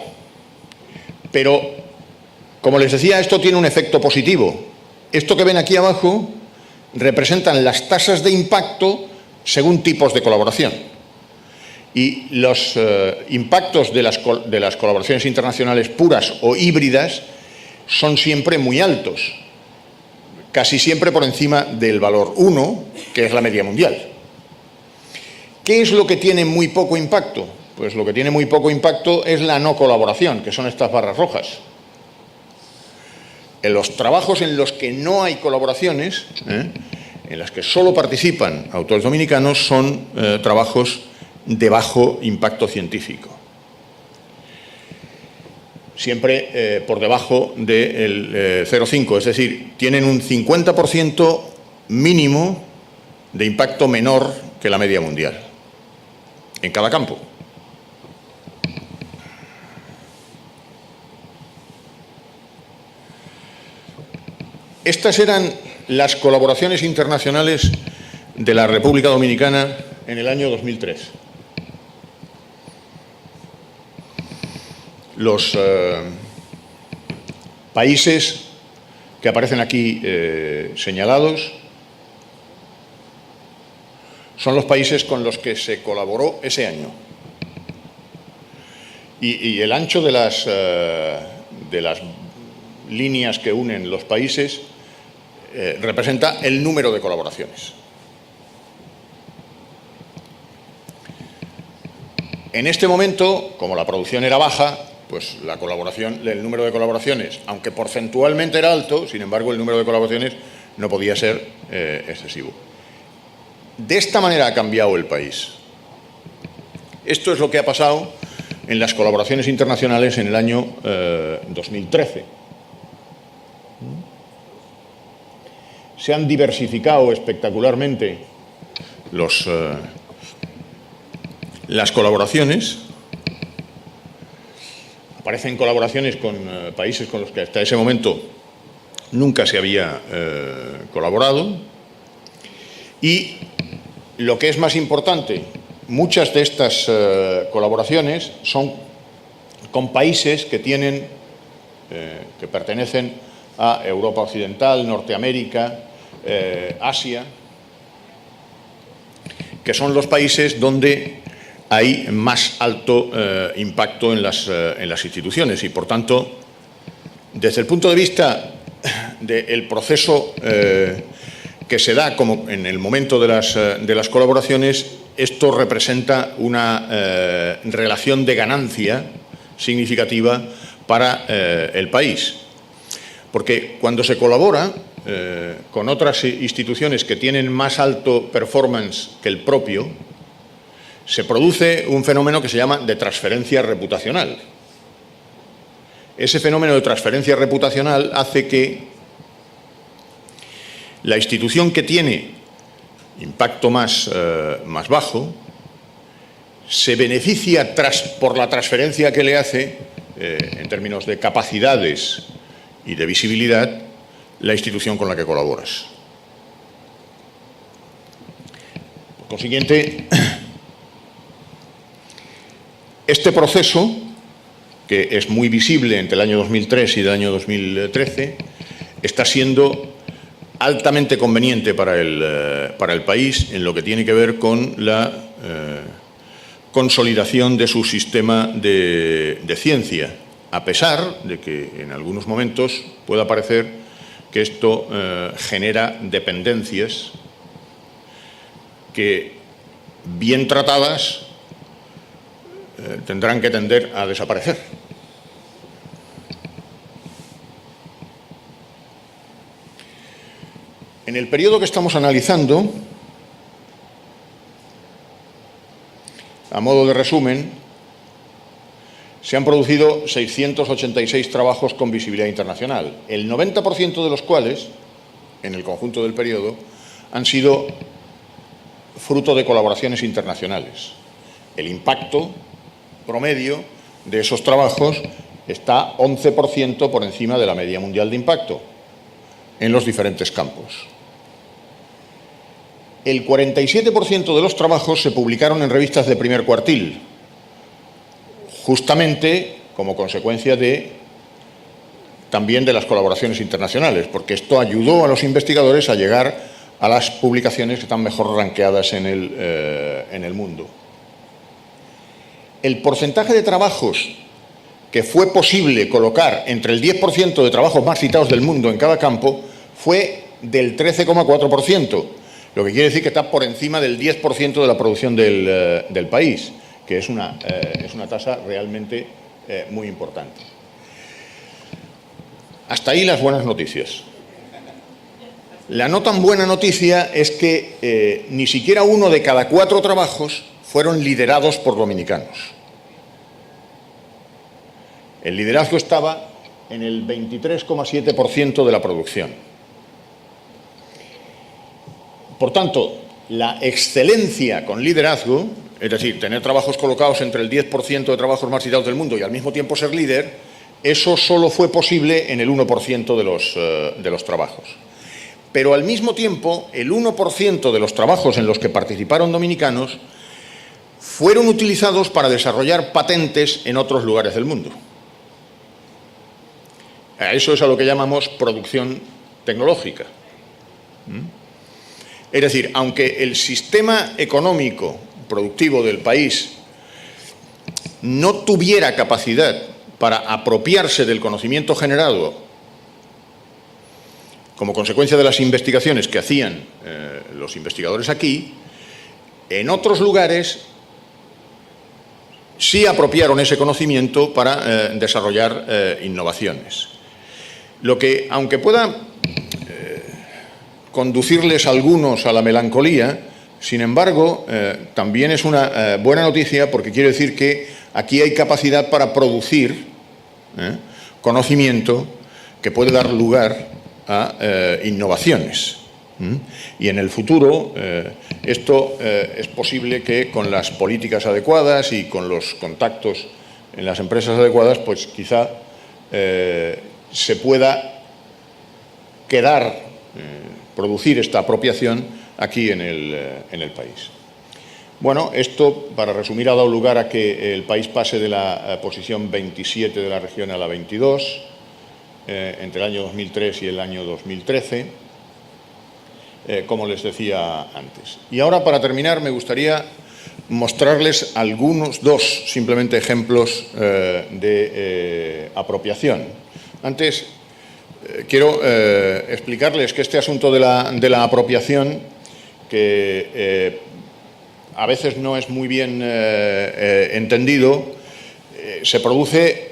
pero como les decía, esto tiene un efecto positivo. Esto que ven aquí abajo representan las tasas de impacto según tipos de colaboración. Y los impactos de las colaboraciones internacionales puras o híbridas son siempre muy altos, casi siempre por encima del valor 1, que es la media mundial. ¿Qué es lo que tiene muy poco impacto? Pues lo que tiene muy poco impacto es la no colaboración, que son estas barras rojas. En los trabajos en los que no hay colaboraciones, en las que solo participan autores dominicanos, son trabajos de bajo impacto científico. Siempre por debajo del 0,5, es decir, tienen un 50% mínimo de impacto menor que la media mundial, en cada campo. Estas eran las colaboraciones internacionales de la República Dominicana en el año 2003. Los países que aparecen aquí señalados son los países con los que se colaboró ese año. Y el ancho de las líneas que unen los países representa el número de colaboraciones. En este momento, como la producción era baja, pues el número de colaboraciones, aunque porcentualmente era alto, sin embargo el número de colaboraciones no podía ser excesivo. De esta manera ha cambiado el país. Esto es lo que ha pasado en las colaboraciones internacionales en el año 2013. Se han diversificado espectacularmente las colaboraciones. Aparecen colaboraciones con países con los que hasta ese momento nunca se había colaborado. Y lo que es más importante, muchas de estas colaboraciones son con países que pertenecen a Europa Occidental, Norteamérica, Asia, que son los países donde hay más alto impacto en las instituciones y, por tanto, desde el punto de vista del proceso que se da como en el momento de las colaboraciones, esto representa una relación de ganancia significativa para el país. Porque cuando se colabora con otras instituciones que tienen más alto performance que el propio, se produce un fenómeno que se llama de transferencia reputacional. Ese fenómeno de transferencia reputacional hace que la institución que tiene impacto más bajo se beneficia por la transferencia que le hace, en términos de capacidades y de visibilidad, la institución con la que colaboras. Por consiguiente, este proceso, que es muy visible entre el año 2003 y el año 2013, está siendo altamente conveniente para el país en lo que tiene que ver con la consolidación de su sistema de ciencia, a pesar de que en algunos momentos pueda parecer que esto genera dependencias que, bien tratadas, tendrán que tender a desaparecer. En el periodo que estamos analizando, a modo de resumen, se han producido 686 trabajos con visibilidad internacional, el 90% de los cuales, en el conjunto del periodo, han sido fruto de colaboraciones internacionales. El impacto promedio de esos trabajos está 11% por encima de la media mundial de impacto en los diferentes campos. El 47% de los trabajos se publicaron en revistas de primer cuartil, justamente como consecuencia también de las colaboraciones internacionales, porque esto ayudó a los investigadores a llegar a las publicaciones que están mejor rankeadas en el mundo. El porcentaje de trabajos que fue posible colocar entre el 10% de trabajos más citados del mundo en cada campo fue del 13,4%, lo que quiere decir que está por encima del 10% de la producción del país, que es una tasa realmente muy importante. Hasta ahí las buenas noticias. La no tan buena noticia es que ni siquiera 1 de cada 4 trabajos fueron liderados por dominicanos. El liderazgo estaba en el 23,7% de la producción. Por tanto, la excelencia con liderazgo, es decir, tener trabajos colocados entre el 10% de trabajos más citados del mundo y al mismo tiempo ser líder, eso solo fue posible en el 1% de los trabajos. Pero al mismo tiempo, el 1% de los trabajos en los que participaron dominicanos fueron utilizados para desarrollar patentes en otros lugares del mundo. Eso es a lo que llamamos producción tecnológica. Es decir, aunque el sistema económico productivo del país no tuviera capacidad para apropiarse del conocimiento generado como consecuencia de las investigaciones que hacían los investigadores aquí, en otros lugares sí apropiaron ese conocimiento para desarrollar innovaciones. Lo que, aunque pueda conducirles a algunos a la melancolía, sin embargo, también es una buena noticia, porque quiere decir que aquí hay capacidad para producir conocimiento que puede dar lugar a innovaciones. Y en el futuro esto es posible que con las políticas adecuadas y con los contactos en las empresas adecuadas, pues quizá se pueda producir esta apropiación aquí en el país. Bueno, esto, para resumir, ha dado lugar a que el país pase de la posición 27 de la región a la 22 entre el año 2003 y el año 2013, como les decía antes. Y ahora, para terminar, me gustaría mostrarles dos simplemente ejemplos de apropiación. Antes, quiero explicarles que este asunto de la apropiación, que a veces no es muy bien entendido, se produce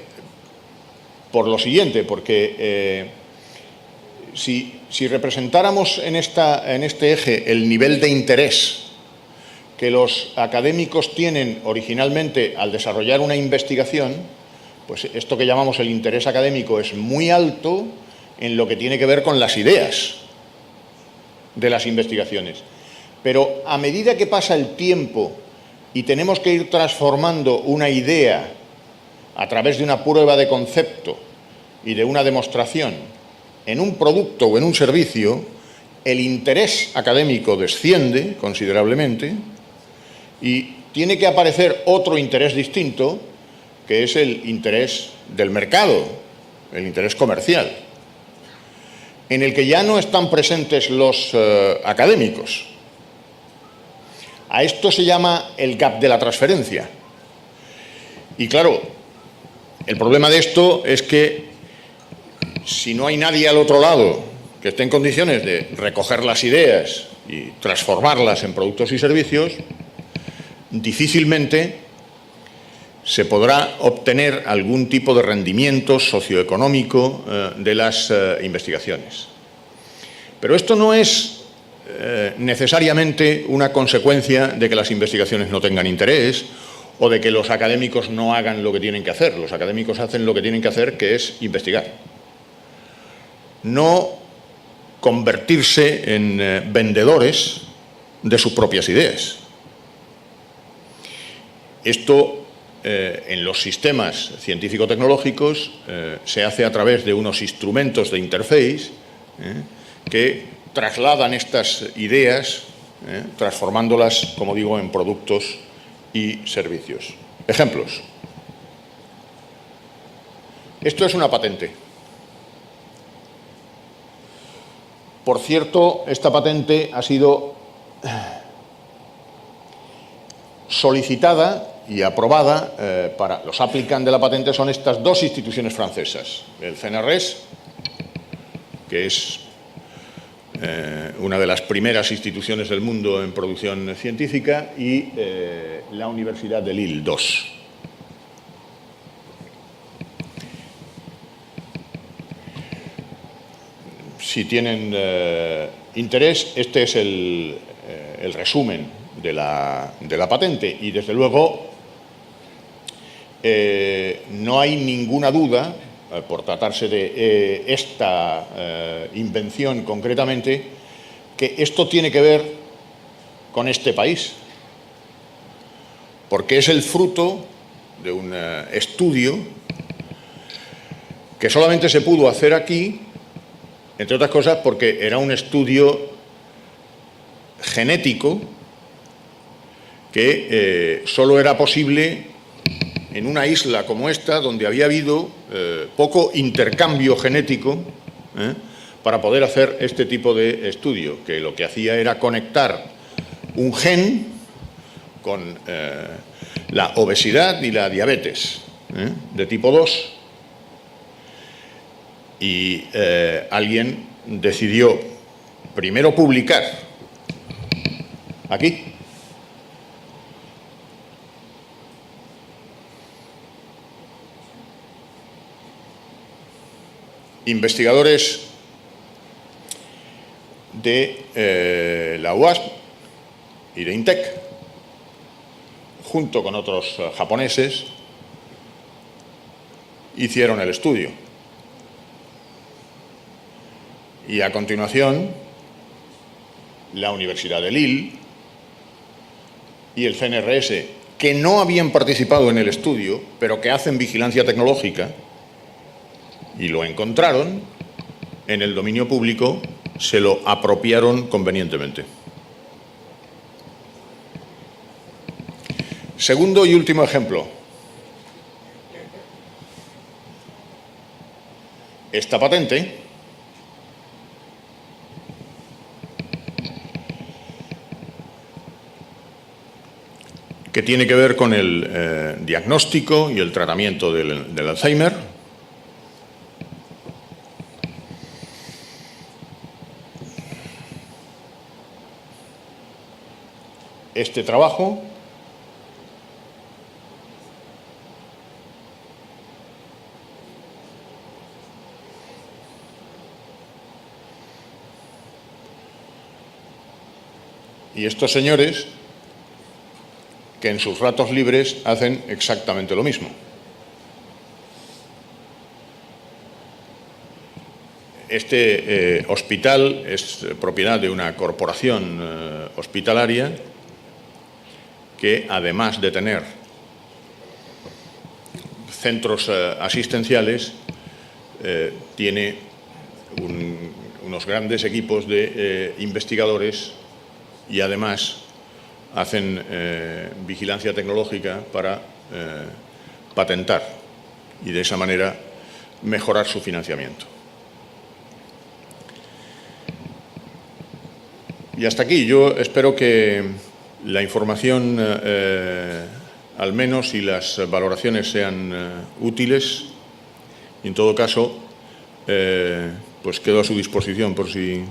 por lo siguiente, porque si representáramos en este eje el nivel de interés que los académicos tienen originalmente al desarrollar una investigación, pues esto que llamamos el interés académico es muy alto en lo que tiene que ver con las ideas de las investigaciones. Pero a medida que pasa el tiempo y tenemos que ir transformando una idea a través de una prueba de concepto y de una demostración en un producto o en un servicio, el interés académico desciende considerablemente y tiene que aparecer otro interés distinto, que es el interés del mercado, el interés comercial, en el que ya no están presentes los académicos. A esto se llama el gap de la transferencia. Y claro, el problema de esto es que si no hay nadie al otro lado que esté en condiciones de recoger las ideas y transformarlas en productos y servicios, difícilmente se podrá obtener algún tipo de rendimiento socioeconómico de las investigaciones. Pero esto no es necesariamente una consecuencia de que las investigaciones no tengan interés o de que los académicos no hagan lo que tienen que hacer. Los académicos hacen lo que tienen que hacer, que es investigar. No convertirse en vendedores de sus propias ideas. Esto en los sistemas científico-tecnológicos se hace a través de unos instrumentos de interface que trasladan estas ideas, transformándolas, como digo, en productos y servicios. Ejemplos. Esto es una patente. Por cierto, esta patente ha sido solicitada y aprobada para los aplicantes de la patente son estas dos instituciones francesas, el CNRS, que es una de las primeras instituciones del mundo en producción científica, y la Universidad de Lille II. si tienen interés, este es el resumen de la patente y, desde luego, no hay ninguna duda, por tratarse de esta invención concretamente, que esto tiene que ver con este país, porque es el fruto de un estudio que solamente se pudo hacer aquí, entre otras cosas porque era un estudio genético que solo era posible en una isla como esta, donde había habido poco intercambio genético para poder hacer este tipo de estudio, que lo que hacía era conectar un gen con la obesidad y la diabetes de tipo 2, y alguien decidió primero publicar aquí investigadores de la UASP y de INTEC, junto con otros japoneses, hicieron el estudio. Y a continuación, la Universidad de Lille y el CNRS, que no habían participado en el estudio, pero que hacen vigilancia tecnológica, y lo encontraron en el dominio público, se lo apropiaron convenientemente. Segundo y último ejemplo. Esta patente que tiene que ver con el diagnóstico y el tratamiento del Alzheimer. Este trabajo y estos señores que en sus ratos libres hacen exactamente lo mismo. Este hospital es propiedad de una corporación hospitalaria que, además de tener centros asistenciales, tiene unos grandes equipos de investigadores y, además, hacen vigilancia tecnológica para patentar y, de esa manera, mejorar su financiamiento. Y hasta aquí. Yo espero que la información, al menos, y las valoraciones sean útiles. Y, en todo caso, pues quedo a su disposición por si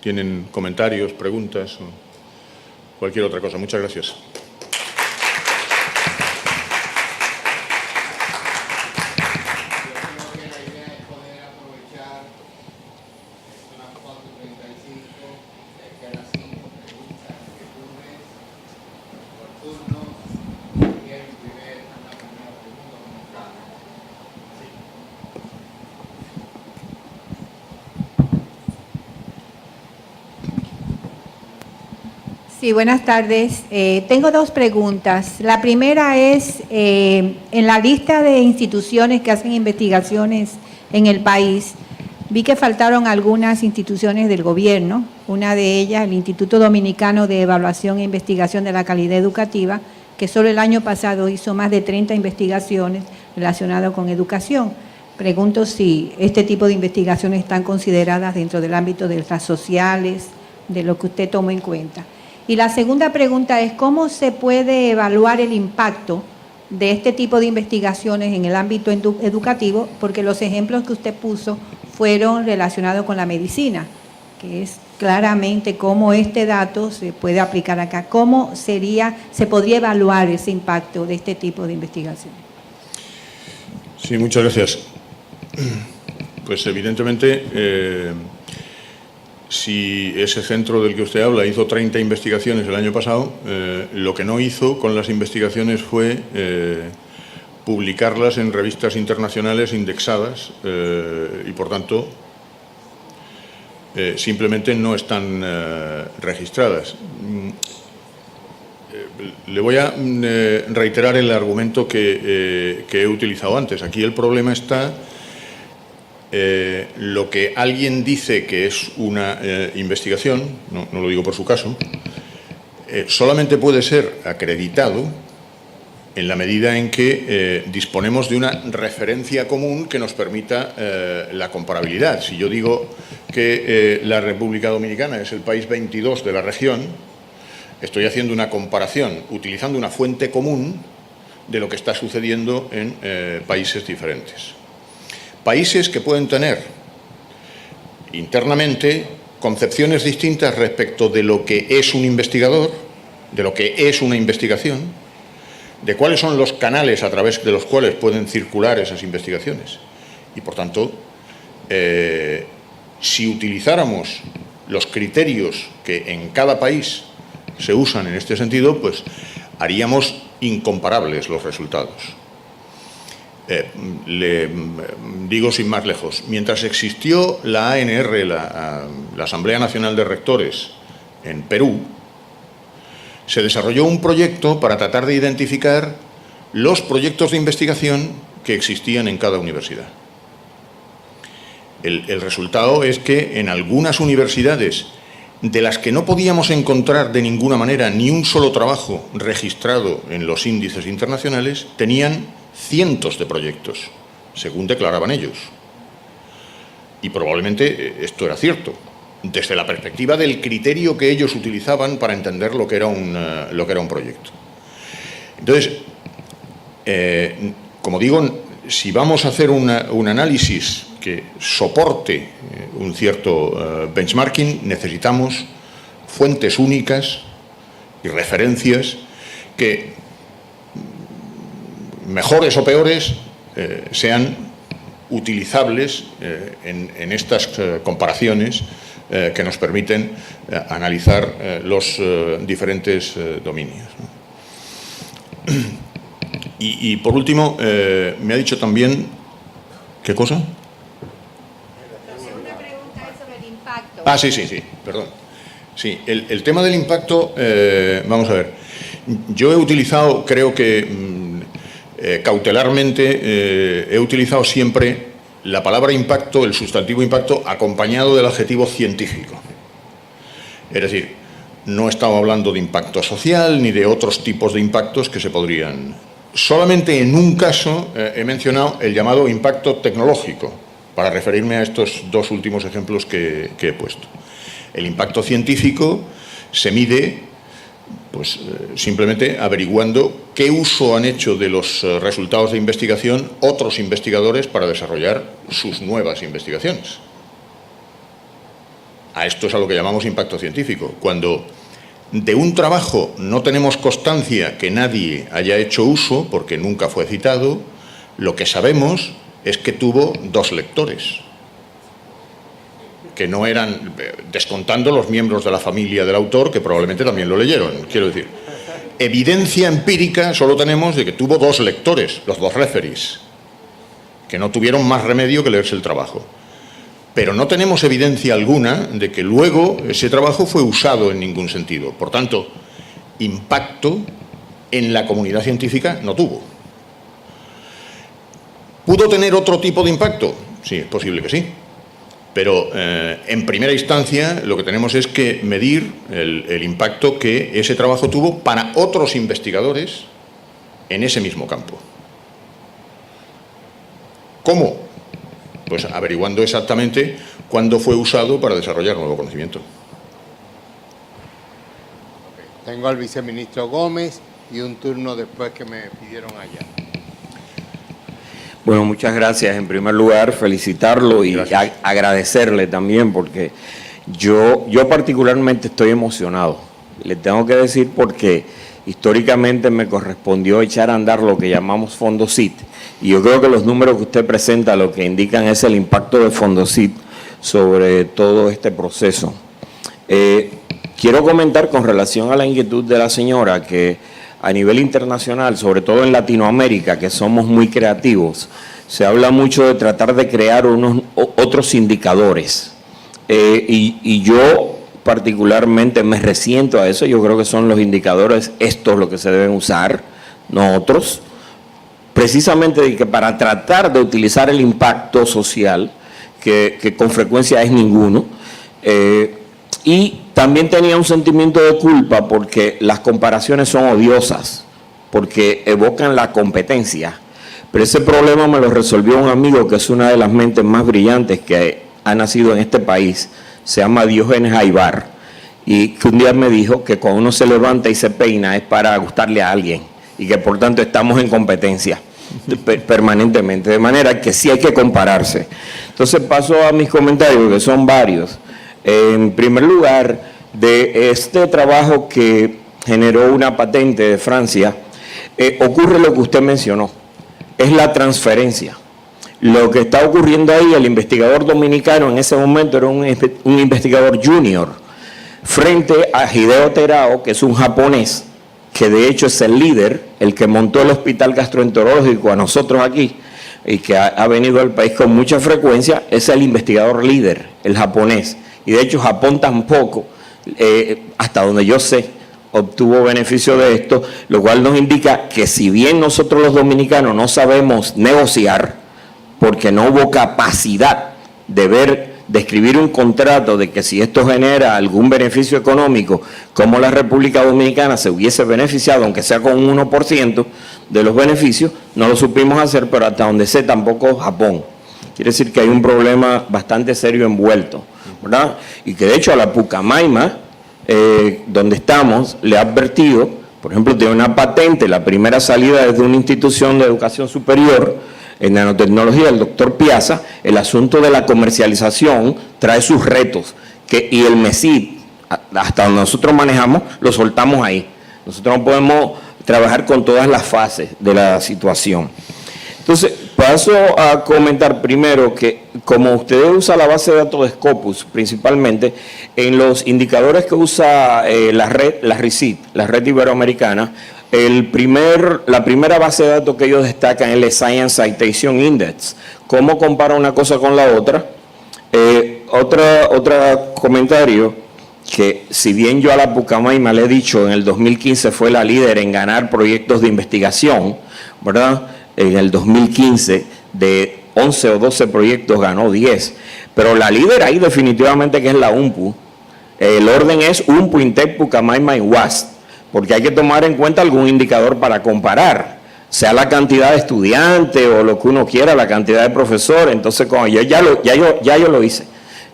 tienen comentarios, preguntas o cualquier otra cosa. Muchas gracias. Sí, buenas tardes. Tengo dos preguntas. La primera es, en la lista de instituciones que hacen investigaciones en el país, vi que faltaron algunas instituciones del gobierno. Una de ellas, el Instituto Dominicano de Evaluación e Investigación de la Calidad Educativa, que solo el año pasado hizo más de 30 investigaciones relacionadas con educación. Pregunto si este tipo de investigaciones están consideradas dentro del ámbito de las sociales, de lo que usted tomó en cuenta. Y la segunda pregunta es, ¿cómo se puede evaluar el impacto de este tipo de investigaciones en el ámbito educativo? Porque los ejemplos que usted puso fueron relacionados con la medicina, que es claramente cómo este dato se puede aplicar acá. ¿Cómo se podría evaluar ese impacto de este tipo de investigación? Sí, muchas gracias. Pues evidentemente si ese centro del que usted habla hizo 30 investigaciones el año pasado, lo que no hizo con las investigaciones fue publicarlas en revistas internacionales indexadas y, por tanto, simplemente no están registradas. Le voy a reiterar el argumento que he utilizado antes. Aquí el problema está lo que alguien dice que es una investigación, no lo digo por su caso, solamente puede ser acreditado en la medida en que disponemos de una referencia común que nos permita la comparabilidad. Si yo digo que la República Dominicana es el país 22 de la región, estoy haciendo una comparación utilizando una fuente común de lo que está sucediendo en países diferentes. Países que pueden tener internamente concepciones distintas respecto de lo que es un investigador, de lo que es una investigación, de cuáles son los canales a través de los cuales pueden circular esas investigaciones. Y, por tanto, si utilizáramos los criterios que en cada país se usan en este sentido, pues haríamos incomparables los resultados. Le digo sin más lejos, mientras existió la ANR, la Asamblea Nacional de Rectores, en Perú, se desarrolló un proyecto para tratar de identificar los proyectos de investigación que existían en cada universidad. El resultado es que en algunas universidades, de las que no podíamos encontrar de ninguna manera ni un solo trabajo registrado en los índices internacionales, tenían cientos de proyectos, según declaraban ellos. Y probablemente esto era cierto, desde la perspectiva del criterio que ellos utilizaban para entender lo que era un proyecto. Entonces, como digo, si vamos a hacer un análisis que soporte un cierto benchmarking, necesitamos fuentes únicas y referencias que, mejores o peores, sean utilizables en estas comparaciones que nos permiten analizar los diferentes dominios. Y por último, me ha dicho también, ¿qué cosa? Una pregunta es sobre el impacto. Ah, sí, perdón. Sí, el tema del impacto, vamos a ver. Yo he utilizado, creo que cautelarmente, he utilizado siempre la palabra impacto, el sustantivo impacto, acompañado del adjetivo científico. Es decir, no estamos hablando de impacto social ni de otros tipos de impactos que se podrían. Solamente en un caso he mencionado el llamado impacto tecnológico, para referirme a estos dos últimos ejemplos que he puesto. El impacto científico se mide pues simplemente averiguando qué uso han hecho de los resultados de investigación otros investigadores para desarrollar sus nuevas investigaciones. A esto es a lo que llamamos impacto científico. Cuando de un trabajo no tenemos constancia que nadie haya hecho uso, porque nunca fue citado, lo que sabemos es que tuvo 2 lectores, que no eran, descontando los miembros de la familia del autor, que probablemente también lo leyeron. Quiero decir, evidencia empírica solo tenemos de que tuvo 2 lectores, los 2 referees, que no tuvieron más remedio que leerse el trabajo. Pero no tenemos evidencia alguna de que luego ese trabajo fue usado en ningún sentido. Por tanto, impacto en la comunidad científica no tuvo. ¿Pudo tener otro tipo de impacto? Sí, es posible que sí. Pero en primera instancia lo que tenemos es que medir el impacto que ese trabajo tuvo para otros investigadores en ese mismo campo. ¿Cómo? Pues averiguando exactamente cuándo fue usado para desarrollar nuevo conocimiento. Tengo al viceministro Gómez y un turno después que me pidieron allá. Bueno, muchas gracias. En primer lugar, felicitarlo y agradecerle también, porque yo particularmente estoy emocionado. Le tengo que decir porque históricamente me correspondió echar a andar lo que llamamos Fondosit, y yo creo que los números que usted presenta lo que indican es el impacto de Fondosit sobre todo este proceso. Quiero comentar con relación a la inquietud de la señora que a nivel internacional, sobre todo en Latinoamérica, que somos muy creativos, se habla mucho de tratar de crear otros indicadores. Y yo particularmente me resiento a eso. Yo creo que son los indicadores estos los que se deben usar, no otros, precisamente de que para tratar de utilizar el impacto social, que con frecuencia es ninguno, y también tenía un sentimiento de culpa porque las comparaciones son odiosas, porque evocan la competencia. Pero ese problema me lo resolvió un amigo que es una de las mentes más brillantes que ha nacido en este país, se llama Diógenes Aybar, y que un día me dijo que cuando uno se levanta y se peina es para gustarle a alguien, y que por tanto estamos en competencia permanentemente, de manera que sí hay que compararse. Entonces paso a mis comentarios, que son varios. En primer lugar, de este trabajo que generó una patente de Francia, ocurre lo que usted mencionó, es la transferencia. Lo que está ocurriendo ahí, el investigador dominicano en ese momento era un investigador junior, frente a Hideo Terao, que es un japonés, que de hecho es el líder, el que montó el hospital gastroenterológico a nosotros aquí, y que ha venido al país con mucha frecuencia, es el investigador líder, el japonés. Y de hecho Japón tampoco, hasta donde yo sé, obtuvo beneficio de esto, lo cual nos indica que si bien nosotros los dominicanos no sabemos negociar, porque no hubo capacidad de escribir un contrato de que si esto genera algún beneficio económico, como la República Dominicana se hubiese beneficiado, aunque sea con un 1% de los beneficios, no lo supimos hacer, pero hasta donde sé tampoco Japón. Quiere decir que hay un problema bastante serio envuelto, ¿verdad? Y que de hecho a la Pucamaima, donde estamos, le ha advertido, por ejemplo, tiene una patente, la primera salida desde una institución de educación superior en nanotecnología, el doctor Piazza, el asunto de la comercialización trae sus retos, y el MESID, hasta donde nosotros manejamos, lo soltamos ahí. Nosotros no podemos trabajar con todas las fases de la situación. Entonces, paso a comentar primero que como usted usa la base de datos de Scopus, principalmente, en los indicadores que usa la RICIT, la red iberoamericana, la primera base de datos que ellos destacan es el Science Citation Index. ¿Cómo compara una cosa con la otra? Otro comentario, que si bien yo a la Pucamaima le he dicho, en el 2015 fue la líder en ganar proyectos de investigación, ¿verdad? En el 2015 de 11 o 12 proyectos ganó 10, pero la líder ahí definitivamente que es la UNPU. El orden es UNPU, INTEC, Pucamaima y UAS, porque hay que tomar en cuenta algún indicador para comparar, sea la cantidad de estudiantes o lo que uno quiera, la cantidad de profesores. Entonces, como yo lo hice,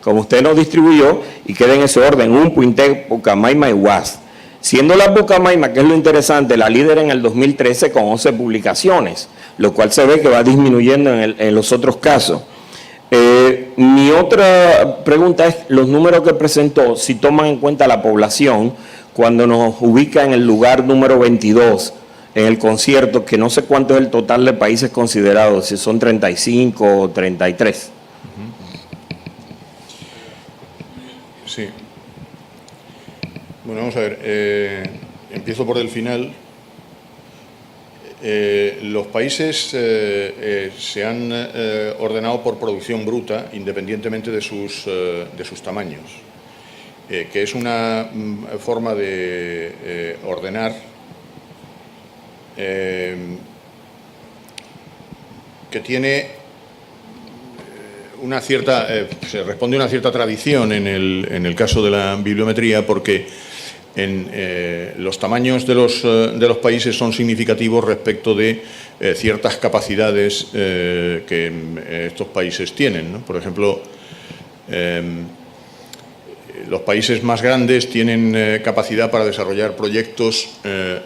como usted nos distribuyó y queda en ese orden, UNPU, INTEC, Pucamaima y UAS. Siendo la Pucamaima, que es lo interesante, la líder en el 2013 con 11 publicaciones, lo cual se ve que va disminuyendo en los otros casos. Mi otra pregunta es, los números que presentó, si toman en cuenta la población, cuando nos ubica en el lugar número 22 en el concierto, que no sé cuánto es el total de países considerados, si son 35 o 33. Sí. Bueno, vamos a ver, empiezo por el final. Los países se han ordenado por producción bruta, independientemente de sus tamaños, que es una forma de ordenar que tiene una cierta, se responde a una cierta tradición en el caso de la bibliometría, porque los tamaños de los países son significativos respecto de ciertas capacidades que estos países tienen, ¿no? Por ejemplo, los países más grandes tienen capacidad para desarrollar proyectos,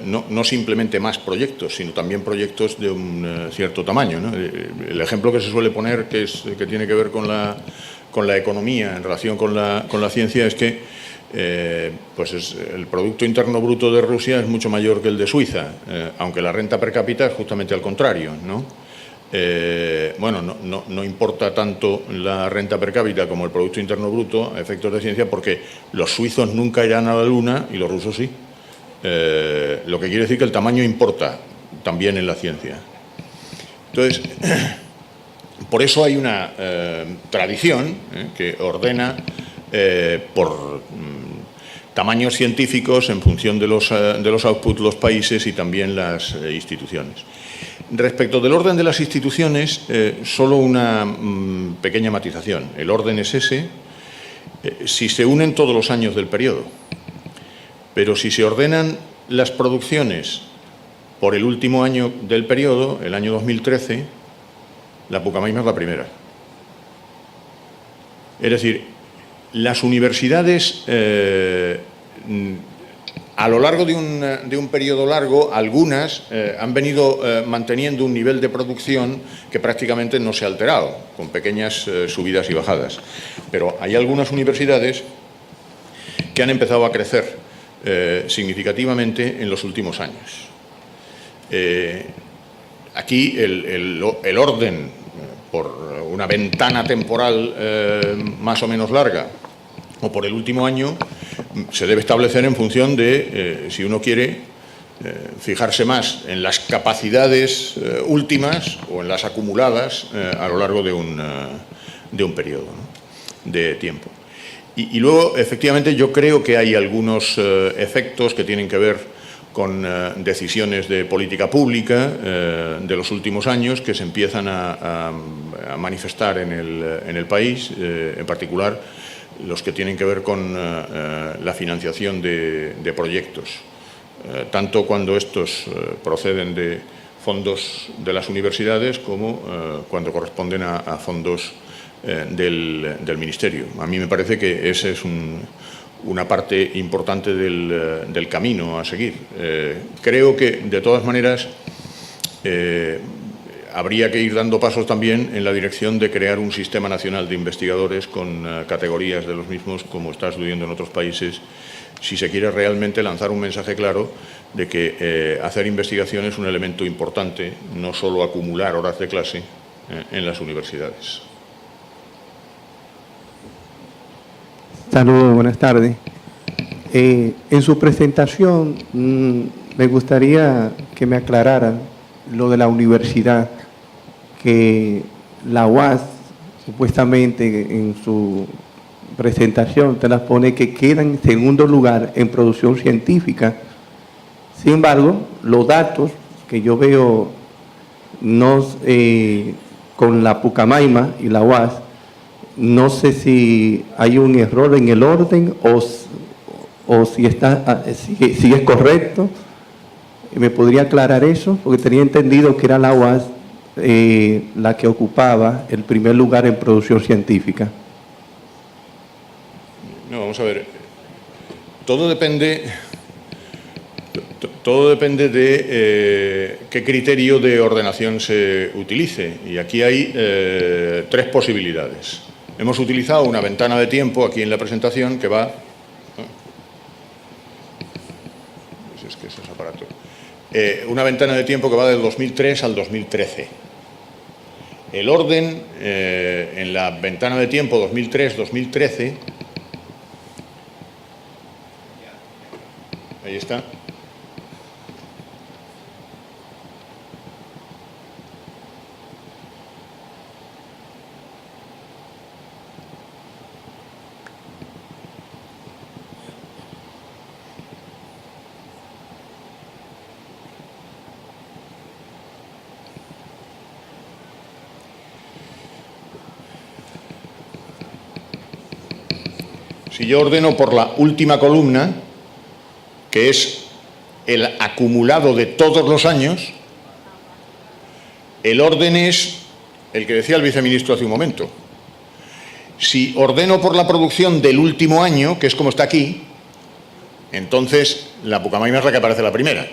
no simplemente más proyectos, sino también proyectos de un cierto tamaño, ¿no? El ejemplo que se suele poner, que tiene que ver con la economía en relación con la ciencia, es que pues el Producto Interno Bruto de Rusia es mucho mayor que el de Suiza, aunque la renta per cápita es justamente al contrario, ¿no? bueno, no importa tanto la renta per cápita como el Producto Interno Bruto a efectos de ciencia, porque los suizos nunca irán a la Luna y los rusos sí. Lo que quiere decir que el tamaño importa también en la ciencia. Entonces, por eso hay una tradición que ordena por tamaños científicos en función de los outputs, los países y también las instituciones. Respecto del orden de las instituciones, solo una pequeña matización. El orden es ese si se unen todos los años del periodo. Pero si se ordenan las producciones por el último año del periodo, el año 2013, la Pucamaima es la primera. Es decir, las universidades, a lo largo de un periodo largo, algunas han venido manteniendo un nivel de producción que prácticamente no se ha alterado, con pequeñas subidas y bajadas. Pero hay algunas universidades que han empezado a crecer significativamente en los últimos años. Aquí el orden, por una ventana temporal más o menos larga, o por el último año, se debe establecer en función de, si uno quiere, fijarse más en las capacidades últimas o en las acumuladas a lo largo de un periodo, ¿no?, de tiempo. Y luego, efectivamente, yo creo que hay algunos efectos que tienen que ver con decisiones de política pública de los últimos años que se empiezan a manifestar en el país, en particular los que tienen que ver con la financiación de proyectos, tanto cuando estos proceden de fondos de las universidades como cuando corresponden a fondos del Ministerio. A mí me parece que esa es una parte importante del camino a seguir. Creo que, de todas maneras, habría que ir dando pasos también en la dirección de crear un sistema nacional de investigadores con categorías de los mismos, como está sucediendo en otros países, si se quiere realmente lanzar un mensaje claro de que hacer investigación es un elemento importante, no solo acumular horas de clase en las universidades. Saludos, buenas tardes. En su presentación me gustaría que me aclararan lo de la universidad, que la UAS supuestamente en su presentación te las pone que queda en segundo lugar en producción científica. Sin embargo, los datos que yo veo con la Pucamaima y la UAS, no sé si hay un error en el orden o si es correcto. ¿Me podría aclarar eso? Porque tenía entendido que era la UAS la que ocupaba el primer lugar en producción científica. No, vamos a ver. Todo depende de qué criterio de ordenación se utilice. Y aquí hay tres posibilidades. Hemos utilizado una ventana de tiempo aquí en la presentación que va... Es que ese es aparato. Una ventana de tiempo que va del 2003 al 2013. El orden en la ventana de tiempo 2003-2013, ahí está. Si yo ordeno por la última columna, que es el acumulado de todos los años, el orden es el que decía el viceministro hace un momento. Si ordeno por la producción del último año, que es como está aquí, entonces la Pucamaima es la que aparece la primera.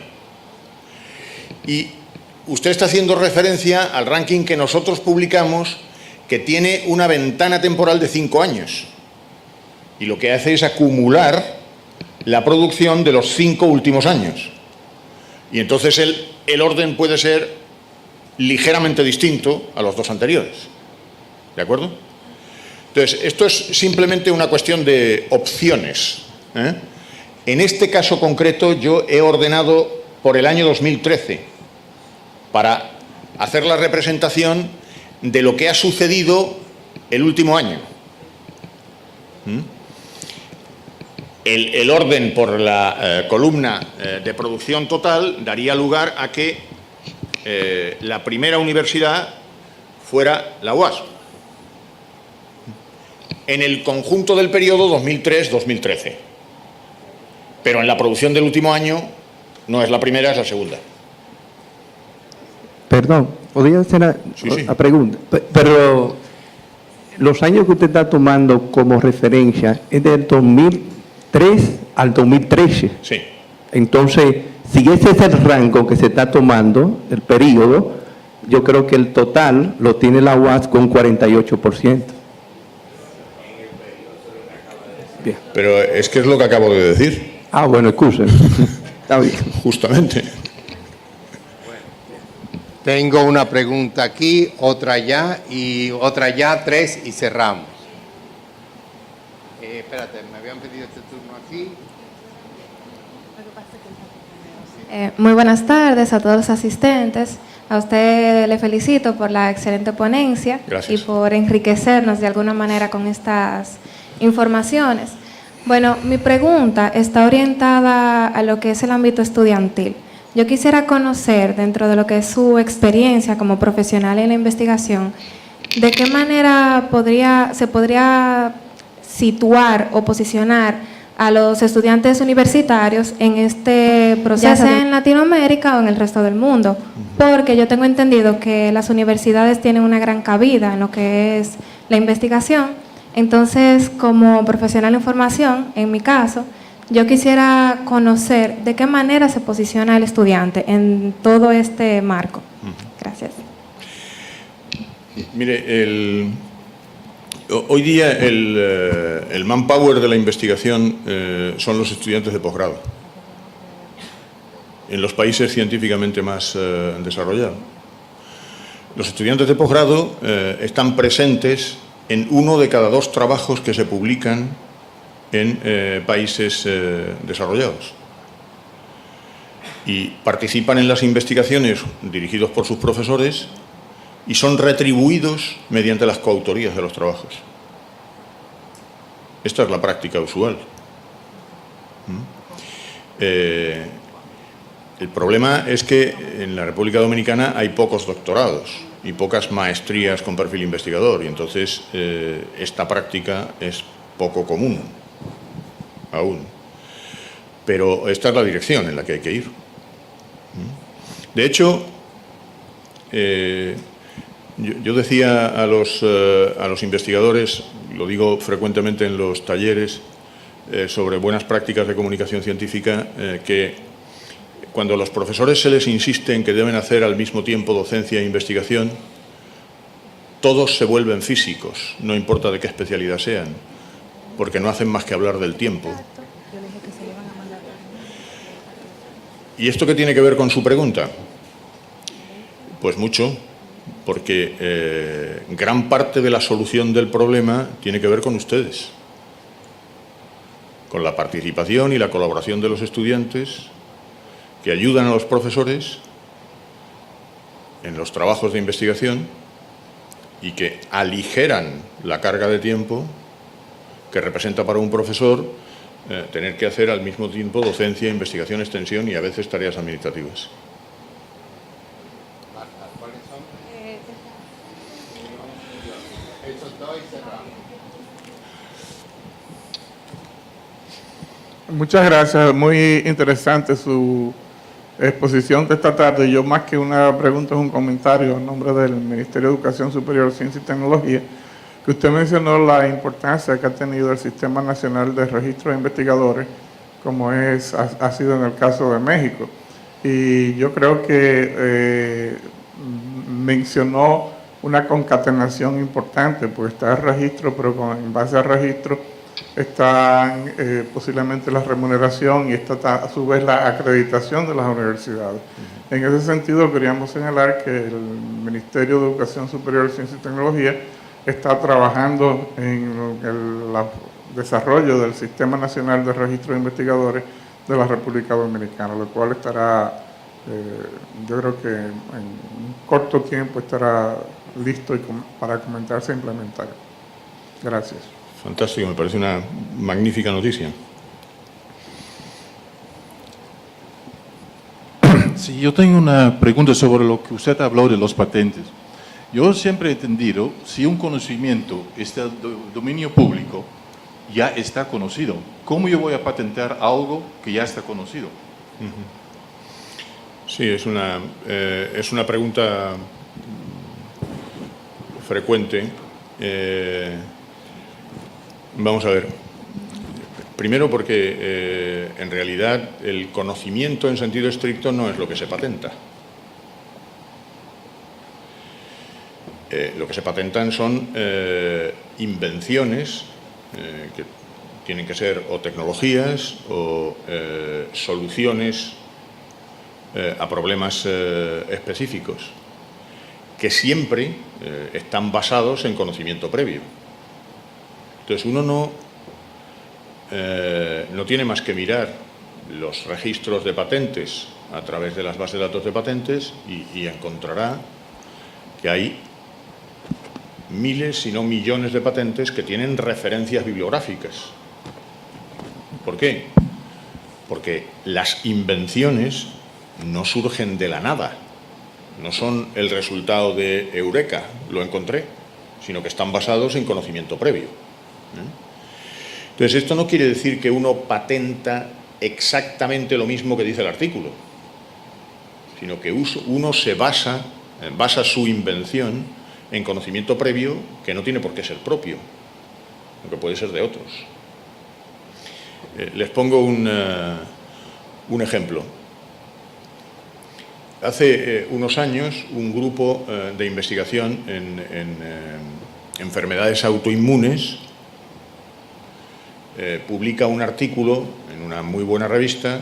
Y usted está haciendo referencia al ranking que nosotros publicamos, que tiene una ventana temporal de 5 años. Y lo que hace es acumular la producción de los 5 últimos años. Y entonces el orden puede ser ligeramente distinto a los dos anteriores. ¿De acuerdo? Entonces, esto es simplemente una cuestión de opciones, ¿eh? En este caso concreto, yo he ordenado por el año 2013 para hacer la representación de lo que ha sucedido el último año. El orden por la columna de producción total daría lugar a que la primera universidad fuera la UAS, en el conjunto del periodo 2003-2013. Pero en la producción del último año no es la primera, es la segunda. Perdón, ¿podría hacer la pregunta? Pero los años que usted está tomando como referencia es del 2003 al 2013. Sí. Entonces, si ese es el rango que se está tomando, el periodo, yo creo que el total lo tiene la UAS con 48%. Bien. Pero es que es lo que acabo de decir. Ah, bueno, excusa. Está bien. Justamente. Tengo una pregunta aquí, otra allá, 3 y cerramos. Espérate, me habían pedido este turno aquí. Muy buenas tardes a todos los asistentes. A usted le felicito por la excelente ponencia. Gracias. Y por enriquecernos de alguna manera con estas informaciones. Bueno, mi pregunta está orientada a lo que es el ámbito estudiantil. Yo quisiera conocer, dentro de lo que es su experiencia como profesional en la investigación, de qué manera se podría situar o posicionar a los estudiantes universitarios en este proceso, ya sea en Latinoamérica o en el resto del mundo, porque yo tengo entendido que las universidades tienen una gran cabida en lo que es la investigación. Entonces, como profesional en formación, en mi caso, yo quisiera conocer de qué manera se posiciona el estudiante en todo este marco. Gracias. Mire, hoy día el manpower de la investigación son los estudiantes de posgrado, en los países científicamente más desarrollados. Los estudiantes de posgrado están presentes en 1 de cada 2 trabajos que se publican en países desarrollados. Y participan en las investigaciones dirigidos por sus profesores y son retribuidos mediante las coautorías de los trabajos. Esta es la práctica usual. El problema es que en la República Dominicana hay pocos doctorados y pocas maestrías con perfil investigador, y entonces esta práctica es poco común aún. Pero esta es la dirección en la que hay que ir. De hecho, yo decía a los investigadores, lo digo frecuentemente en los talleres sobre buenas prácticas de comunicación científica, que cuando a los profesores se les insiste en que deben hacer al mismo tiempo docencia e investigación, todos se vuelven físicos, no importa de qué especialidad sean, porque no hacen más que hablar del tiempo. ¿Y esto qué tiene que ver con su pregunta? Pues mucho, porque gran parte de la solución del problema tiene que ver con ustedes, con la participación y la colaboración de los estudiantes que ayudan a los profesores en los trabajos de investigación y que aligeran la carga de tiempo que representa para un profesor tener que hacer al mismo tiempo docencia, investigación, extensión y a veces tareas administrativas. ¿Cuáles son? Esos 2 y cerramos. Muchas gracias, muy interesante su exposición de esta tarde. Yo, más que una pregunta, es un comentario en nombre del Ministerio de Educación Superior, Ciencia y Tecnología, que usted mencionó la importancia que ha tenido el Sistema Nacional de Registro de Investigadores, como ha sido en el caso de México. Y yo creo que mencionó una concatenación importante, porque está el registro, pero en base al registro están posiblemente la remuneración y está a su vez la acreditación de las universidades. En ese sentido, queríamos señalar que el Ministerio de Educación Superior, Ciencia y Tecnología está trabajando en el desarrollo del Sistema Nacional de Registro de Investigadores de la República Dominicana, lo cual estará, yo creo que en un corto tiempo estará listo para comenzarse a implementar. Gracias. Fantástico, me parece una magnífica noticia. Sí, yo tengo una pregunta sobre lo que usted habló de los patentes. Yo siempre he entendido, si un conocimiento está en dominio público, ya está conocido. ¿Cómo yo voy a patentar algo que ya está conocido? Sí, es una pregunta frecuente. Vamos a ver. Primero porque en realidad el conocimiento en sentido estricto no es lo que se patenta. Lo que se patentan son invenciones que tienen que ser o tecnologías o soluciones a problemas específicos que siempre están basados en conocimiento previo. Entonces uno no tiene más que mirar los registros de patentes a través de las bases de datos de patentes y encontrará que hay miles, si no millones de patentes que tienen referencias bibliográficas. ¿Por qué? Porque las invenciones no surgen de la nada, no son el resultado de Eureka, lo encontré, sino que están basados en conocimiento previo. Entonces, esto no quiere decir que uno patenta exactamente lo mismo que dice el artículo, sino que uno basa su invención en conocimiento previo que no tiene por qué ser propio, aunque puede ser de otros. Les pongo un ejemplo. Hace unos años, un grupo de investigación en enfermedades autoinmunes publica un artículo en una muy buena revista,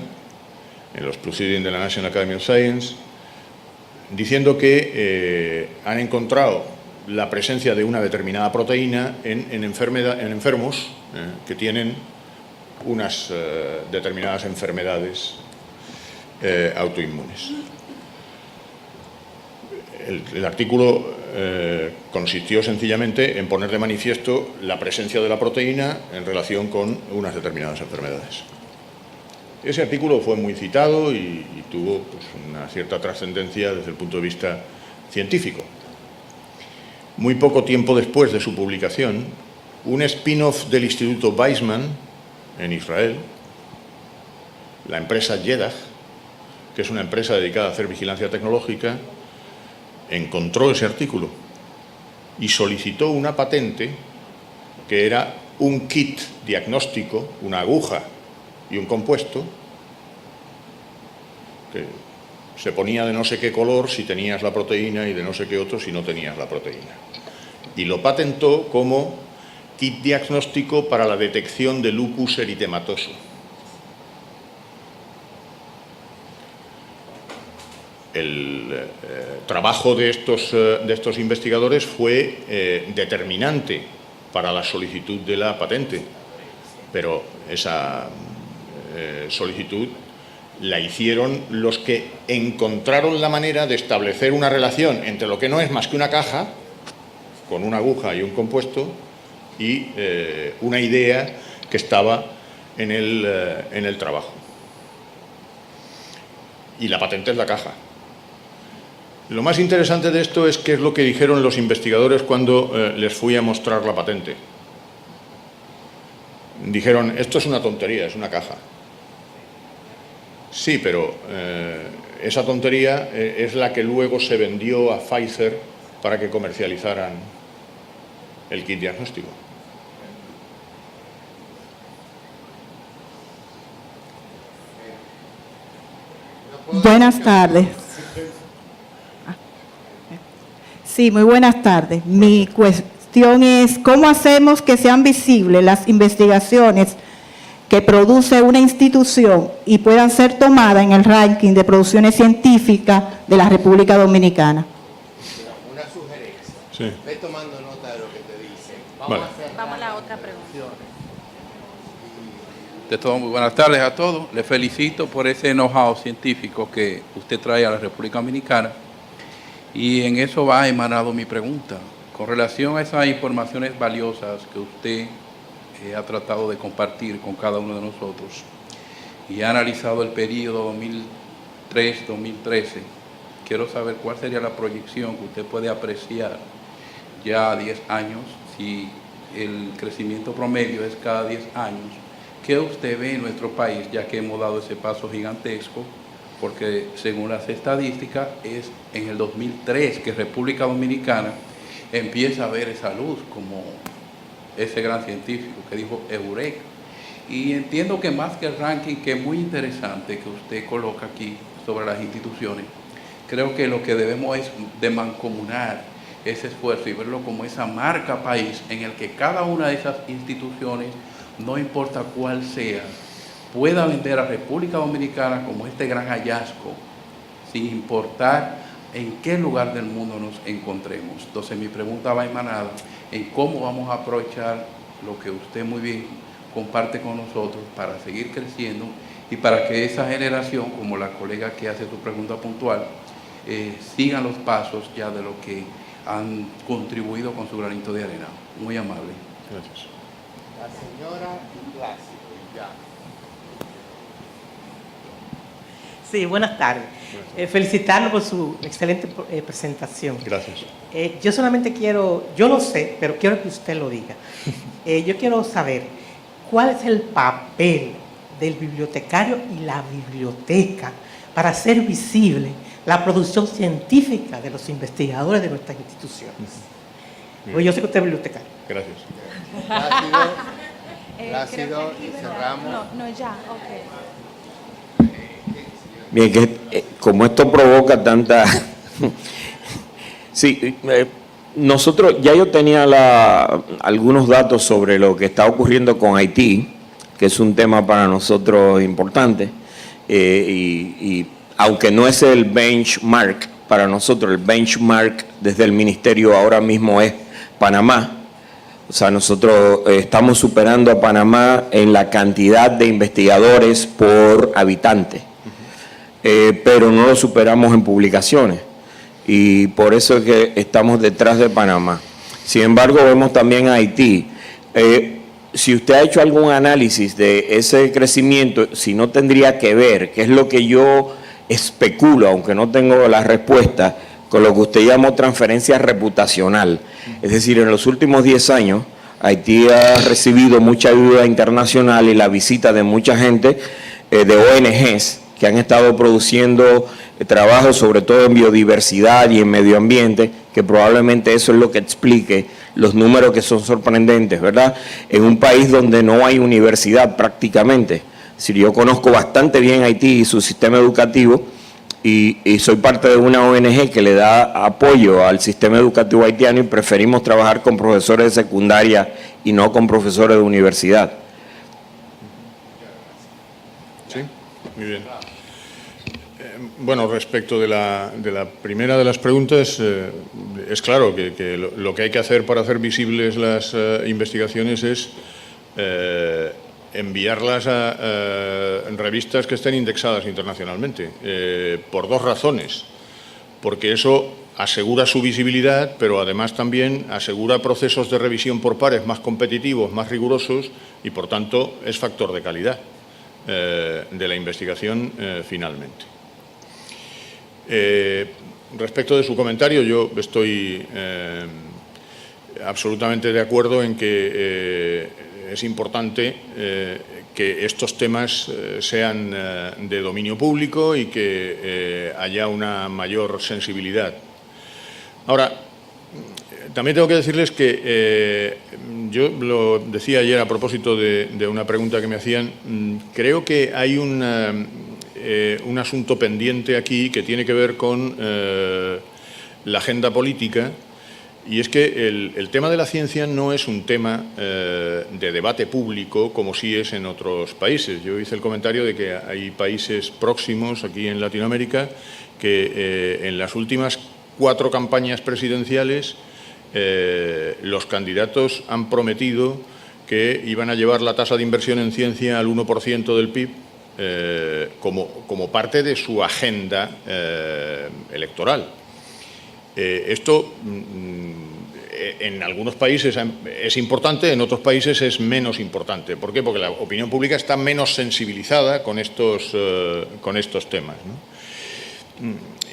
en los Proceedings de la National Academy of Science, diciendo que han encontrado la presencia de una determinada proteína en enfermos que tienen unas determinadas enfermedades autoinmunes. El artículo consistió sencillamente en poner de manifiesto la presencia de la proteína en relación con unas determinadas enfermedades. Ese artículo fue muy citado y tuvo pues, una cierta trascendencia desde el punto de vista científico. Muy poco tiempo después de su publicación, un spin-off del Instituto Weizmann en Israel, la empresa JEDAG, que es una empresa dedicada a hacer vigilancia tecnológica, encontró ese artículo y solicitó una patente que era un kit diagnóstico, una aguja y un compuesto que se ponía de no sé qué color si tenías la proteína y de no sé qué otro si no tenías la proteína. Y lo patentó como kit diagnóstico para la detección de lupus eritematoso. El trabajo de estos investigadores fue determinante para la solicitud de la patente, pero esa solicitud la hicieron los que encontraron la manera de establecer una relación entre lo que no es más que una caja, con una aguja y un compuesto, y una idea que estaba en el trabajo. Y la patente es la caja. Lo más interesante de esto es qué es lo que dijeron los investigadores cuando les fui a mostrar la patente. Dijeron, esto es una tontería, es una caja. Sí, pero esa tontería es la que luego se vendió a Pfizer para que comercializaran el kit diagnóstico. Buenas tardes. Sí, muy buenas tardes. Mi cuestión es, ¿cómo hacemos que sean visibles las investigaciones que produce una institución y puedan ser tomadas en el ranking de producciones científicas de la República Dominicana? Una sugerencia. Sí. Ve tomando nota de lo que te dicen. Vale. Vamos a la otra pregunta. De todo, muy buenas tardes a todos. Les felicito por ese know-how científico que usted trae a la República Dominicana. Y en eso va emanado mi pregunta. Con relación a esas informaciones valiosas que usted ha tratado de compartir con cada uno de nosotros y ha analizado el periodo 2003-2013, quiero saber cuál sería la proyección que usted puede apreciar ya a 10 años, si el crecimiento promedio es cada 10 años. ¿Qué usted ve en nuestro país, ya que hemos dado ese paso gigantesco? Porque según las estadísticas es en el 2003 que República Dominicana empieza a ver esa luz como ese gran científico que dijo Eureka. Y entiendo que más que el ranking, que es muy interesante que usted coloca aquí sobre las instituciones, creo que lo que debemos es de mancomunar ese esfuerzo y verlo como esa marca país en el que cada una de esas instituciones, no importa cuál sea, pueda vender a República Dominicana como este gran hallazgo, sin importar en qué lugar del mundo nos encontremos. Entonces mi pregunta va emanada en cómo vamos a aprovechar lo que usted muy bien comparte con nosotros para seguir creciendo y para que esa generación, como la colega que hace su pregunta puntual, sigan los pasos ya de lo que han contribuido con su granito de arena. Muy amable. Gracias. La señora Plácido, ya. Sí, buenas tardes. Felicitarlo por su excelente presentación. Gracias. Yo solamente quiero, yo lo sé, pero quiero que usted lo diga. Yo quiero saber cuál es el papel del bibliotecario y la biblioteca para hacer visible la producción científica de los investigadores de nuestras instituciones. Pues yo sé que usted es bibliotecario. Gracias. Plácido y cerramos. No, ya, ok. Bien, que como esto provoca tanta... Sí, nosotros, ya yo tenía algunos datos sobre lo que está ocurriendo con Haití, que es un tema para nosotros importante, y aunque no es el benchmark para nosotros, el benchmark desde el ministerio ahora mismo es Panamá. O sea, nosotros estamos superando a Panamá en la cantidad de investigadores por habitante. Pero no lo superamos en publicaciones y por eso es que estamos detrás de Panamá. Sin embargo, vemos también a Haití. Si usted ha hecho algún análisis de ese crecimiento, si no tendría que ver, que es lo que yo especulo, aunque no tengo la respuesta, con lo que usted llamó transferencia reputacional. Es decir, en los últimos 10 años, Haití ha recibido mucha ayuda internacional y la visita de mucha gente de ONGs, que han estado produciendo trabajos sobre todo en biodiversidad y en medio ambiente, que probablemente eso es lo que explique los números que son sorprendentes, ¿verdad? En un país donde no hay universidad prácticamente. Si yo conozco bastante bien Haití y su sistema educativo y soy parte de una ONG que le da apoyo al sistema educativo haitiano y preferimos trabajar con profesores de secundaria y no con profesores de universidad. Sí, muy bien. Bueno, respecto de la primera de las preguntas, es claro que lo que hay que hacer para hacer visibles las investigaciones es enviarlas a revistas que estén indexadas internacionalmente, por dos razones. Porque eso asegura su visibilidad, pero además también asegura procesos de revisión por pares más competitivos, más rigurosos y, por tanto, es factor de calidad de la investigación finalmente. Respecto de su comentario, yo estoy absolutamente de acuerdo en que es importante que estos temas sean de dominio público y que haya una mayor sensibilidad. Ahora, también tengo que decirles que yo lo decía ayer a propósito de una pregunta que me hacían, creo que hay un asunto pendiente aquí que tiene que ver con la agenda política Y es que el tema de la ciencia no es un tema de debate público como sí es en otros países. Yo hice el comentario de que hay países próximos aquí en Latinoamérica que en las últimas 4 campañas presidenciales los candidatos han prometido que iban a llevar la tasa de inversión en ciencia al 1% del PIB como parte de su agenda electoral. Esto en algunos países es importante, en otros países es menos importante. ¿Por qué? Porque la opinión pública está menos sensibilizada con estos temas, ¿no?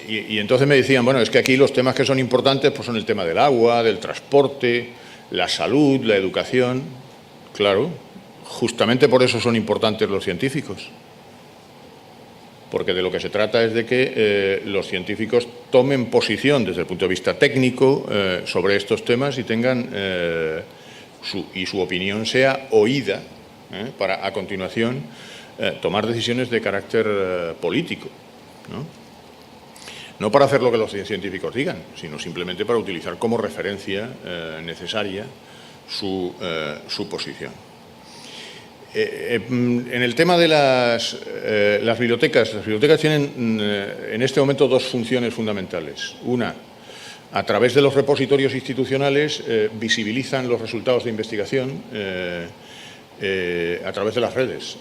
Y entonces me decían, bueno, es que aquí los temas que son importantes pues son el tema del agua, del transporte, la salud, la educación. Claro, justamente por eso son importantes los científicos. Porque de lo que se trata es de que los científicos tomen posición desde el punto de vista técnico sobre estos temas y tengan su opinión sea oída para a continuación tomar decisiones de carácter político, ¿no? No para hacer lo que los científicos digan, sino simplemente para utilizar como referencia necesaria su posición. En el tema de las bibliotecas tienen en este momento 2 funciones fundamentales. Una, a través de los repositorios institucionales visibilizan los resultados de investigación a través de las redes.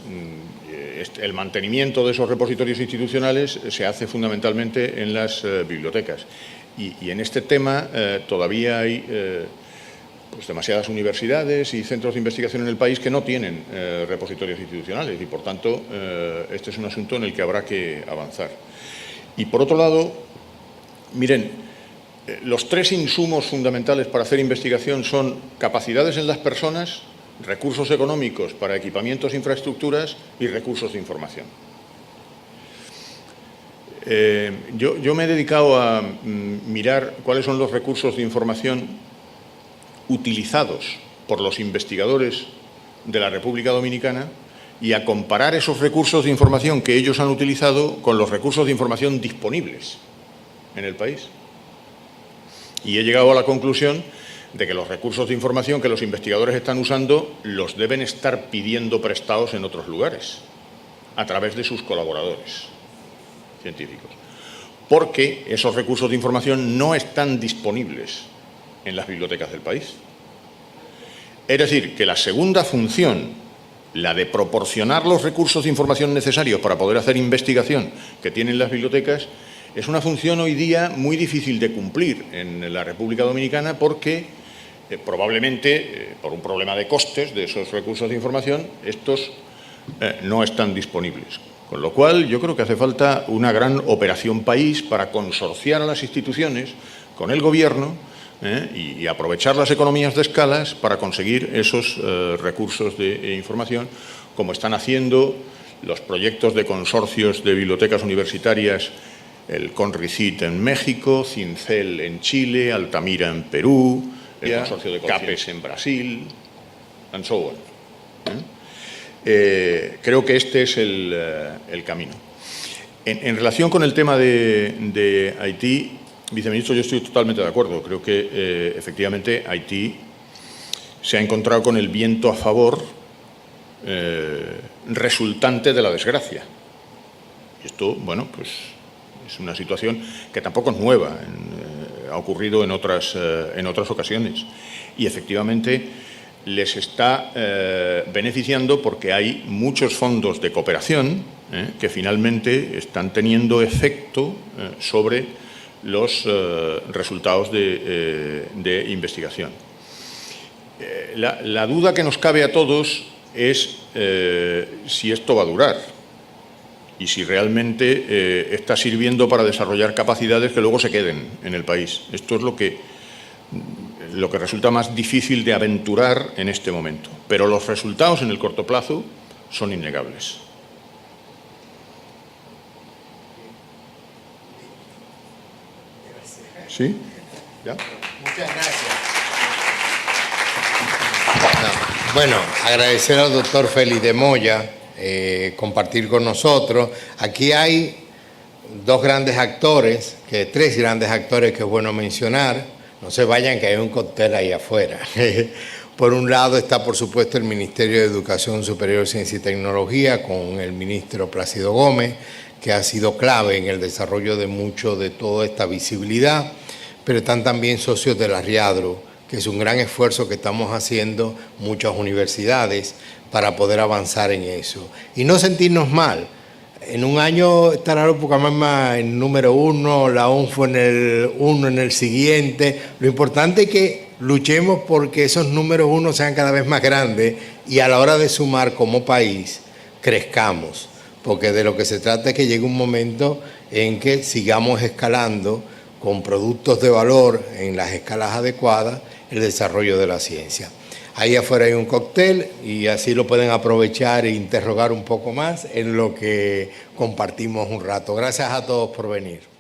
El mantenimiento de esos repositorios institucionales se hace fundamentalmente en las bibliotecas. Y en este tema todavía hay pues demasiadas universidades y centros de investigación en el país que no tienen repositorios institucionales y, por tanto, este es un asunto en el que habrá que avanzar. Y, por otro lado, miren, los 3 insumos fundamentales para hacer investigación son capacidades en las personas, recursos económicos para equipamientos e infraestructuras y recursos de información. Yo me he dedicado a mirar cuáles son los recursos de información utilizados por los investigadores de la República Dominicana y a comparar esos recursos de información que ellos han utilizado con los recursos de información disponibles en el país. Y he llegado a la conclusión de que los recursos de información que los investigadores están usando los deben estar pidiendo prestados en otros lugares, a través de sus colaboradores científicos, porque esos recursos de información no están disponibles en las bibliotecas del país. Es decir, que la segunda función, la de proporcionar los recursos de información necesarios para poder hacer investigación que tienen las bibliotecas, es una función hoy día muy difícil de cumplir en la República Dominicana porque probablemente por un problema de costes de esos recursos de información, estos no están disponibles. Con lo cual, yo creo que hace falta una gran operación país para consorciar a las instituciones con el Gobierno y aprovechar las economías de escalas para conseguir esos recursos de información, como están haciendo los proyectos de consorcios de bibliotecas universitarias, el CONRICIT en México, CINCEL en Chile, Altamira en Perú, el consorcio de CAPES en Brasil, and so on. Creo que este es el camino. En relación con el tema de Haití, viceministro, yo estoy totalmente de acuerdo. Creo que efectivamente Haití se ha encontrado con el viento a favor resultante de la desgracia. Y esto, bueno, pues es una situación que tampoco es nueva, ha ocurrido en otras ocasiones. Y efectivamente les está beneficiando porque hay muchos fondos de cooperación que finalmente están teniendo efecto sobre los resultados de investigación. La duda que nos cabe a todos es si esto va a durar y si realmente está sirviendo para desarrollar capacidades que luego se queden en el país. Esto es lo que resulta más difícil de aventurar en este momento. Pero los resultados en el corto plazo son innegables. ¿Sí? ¿Ya? Muchas gracias. Bueno, agradecer al doctor Félix de Moya compartir con nosotros. Aquí hay tres grandes actores que es bueno mencionar. No se vayan, que hay un cóctel ahí afuera. Por un lado está, por supuesto, el Ministerio de Educación Superior, Ciencia y Tecnología, con el ministro Plácido Gómez, que ha sido clave en el desarrollo de mucho de toda esta visibilidad, pero están también socios de la Riadro, que es un gran esfuerzo que estamos haciendo muchas universidades para poder avanzar en eso. Y no sentirnos mal. En un año estará la Pucamaima en número 1, la UNFO en el 1 en el siguiente. Lo importante es que luchemos porque esos números 1 sean cada vez más grandes y a la hora de sumar como país crezcamos. Porque de lo que se trata es que llegue un momento en que sigamos escalando con productos de valor en las escalas adecuadas el desarrollo de la ciencia. Ahí afuera hay un cóctel y así lo pueden aprovechar e interrogar un poco más en lo que compartimos un rato. Gracias a todos por venir.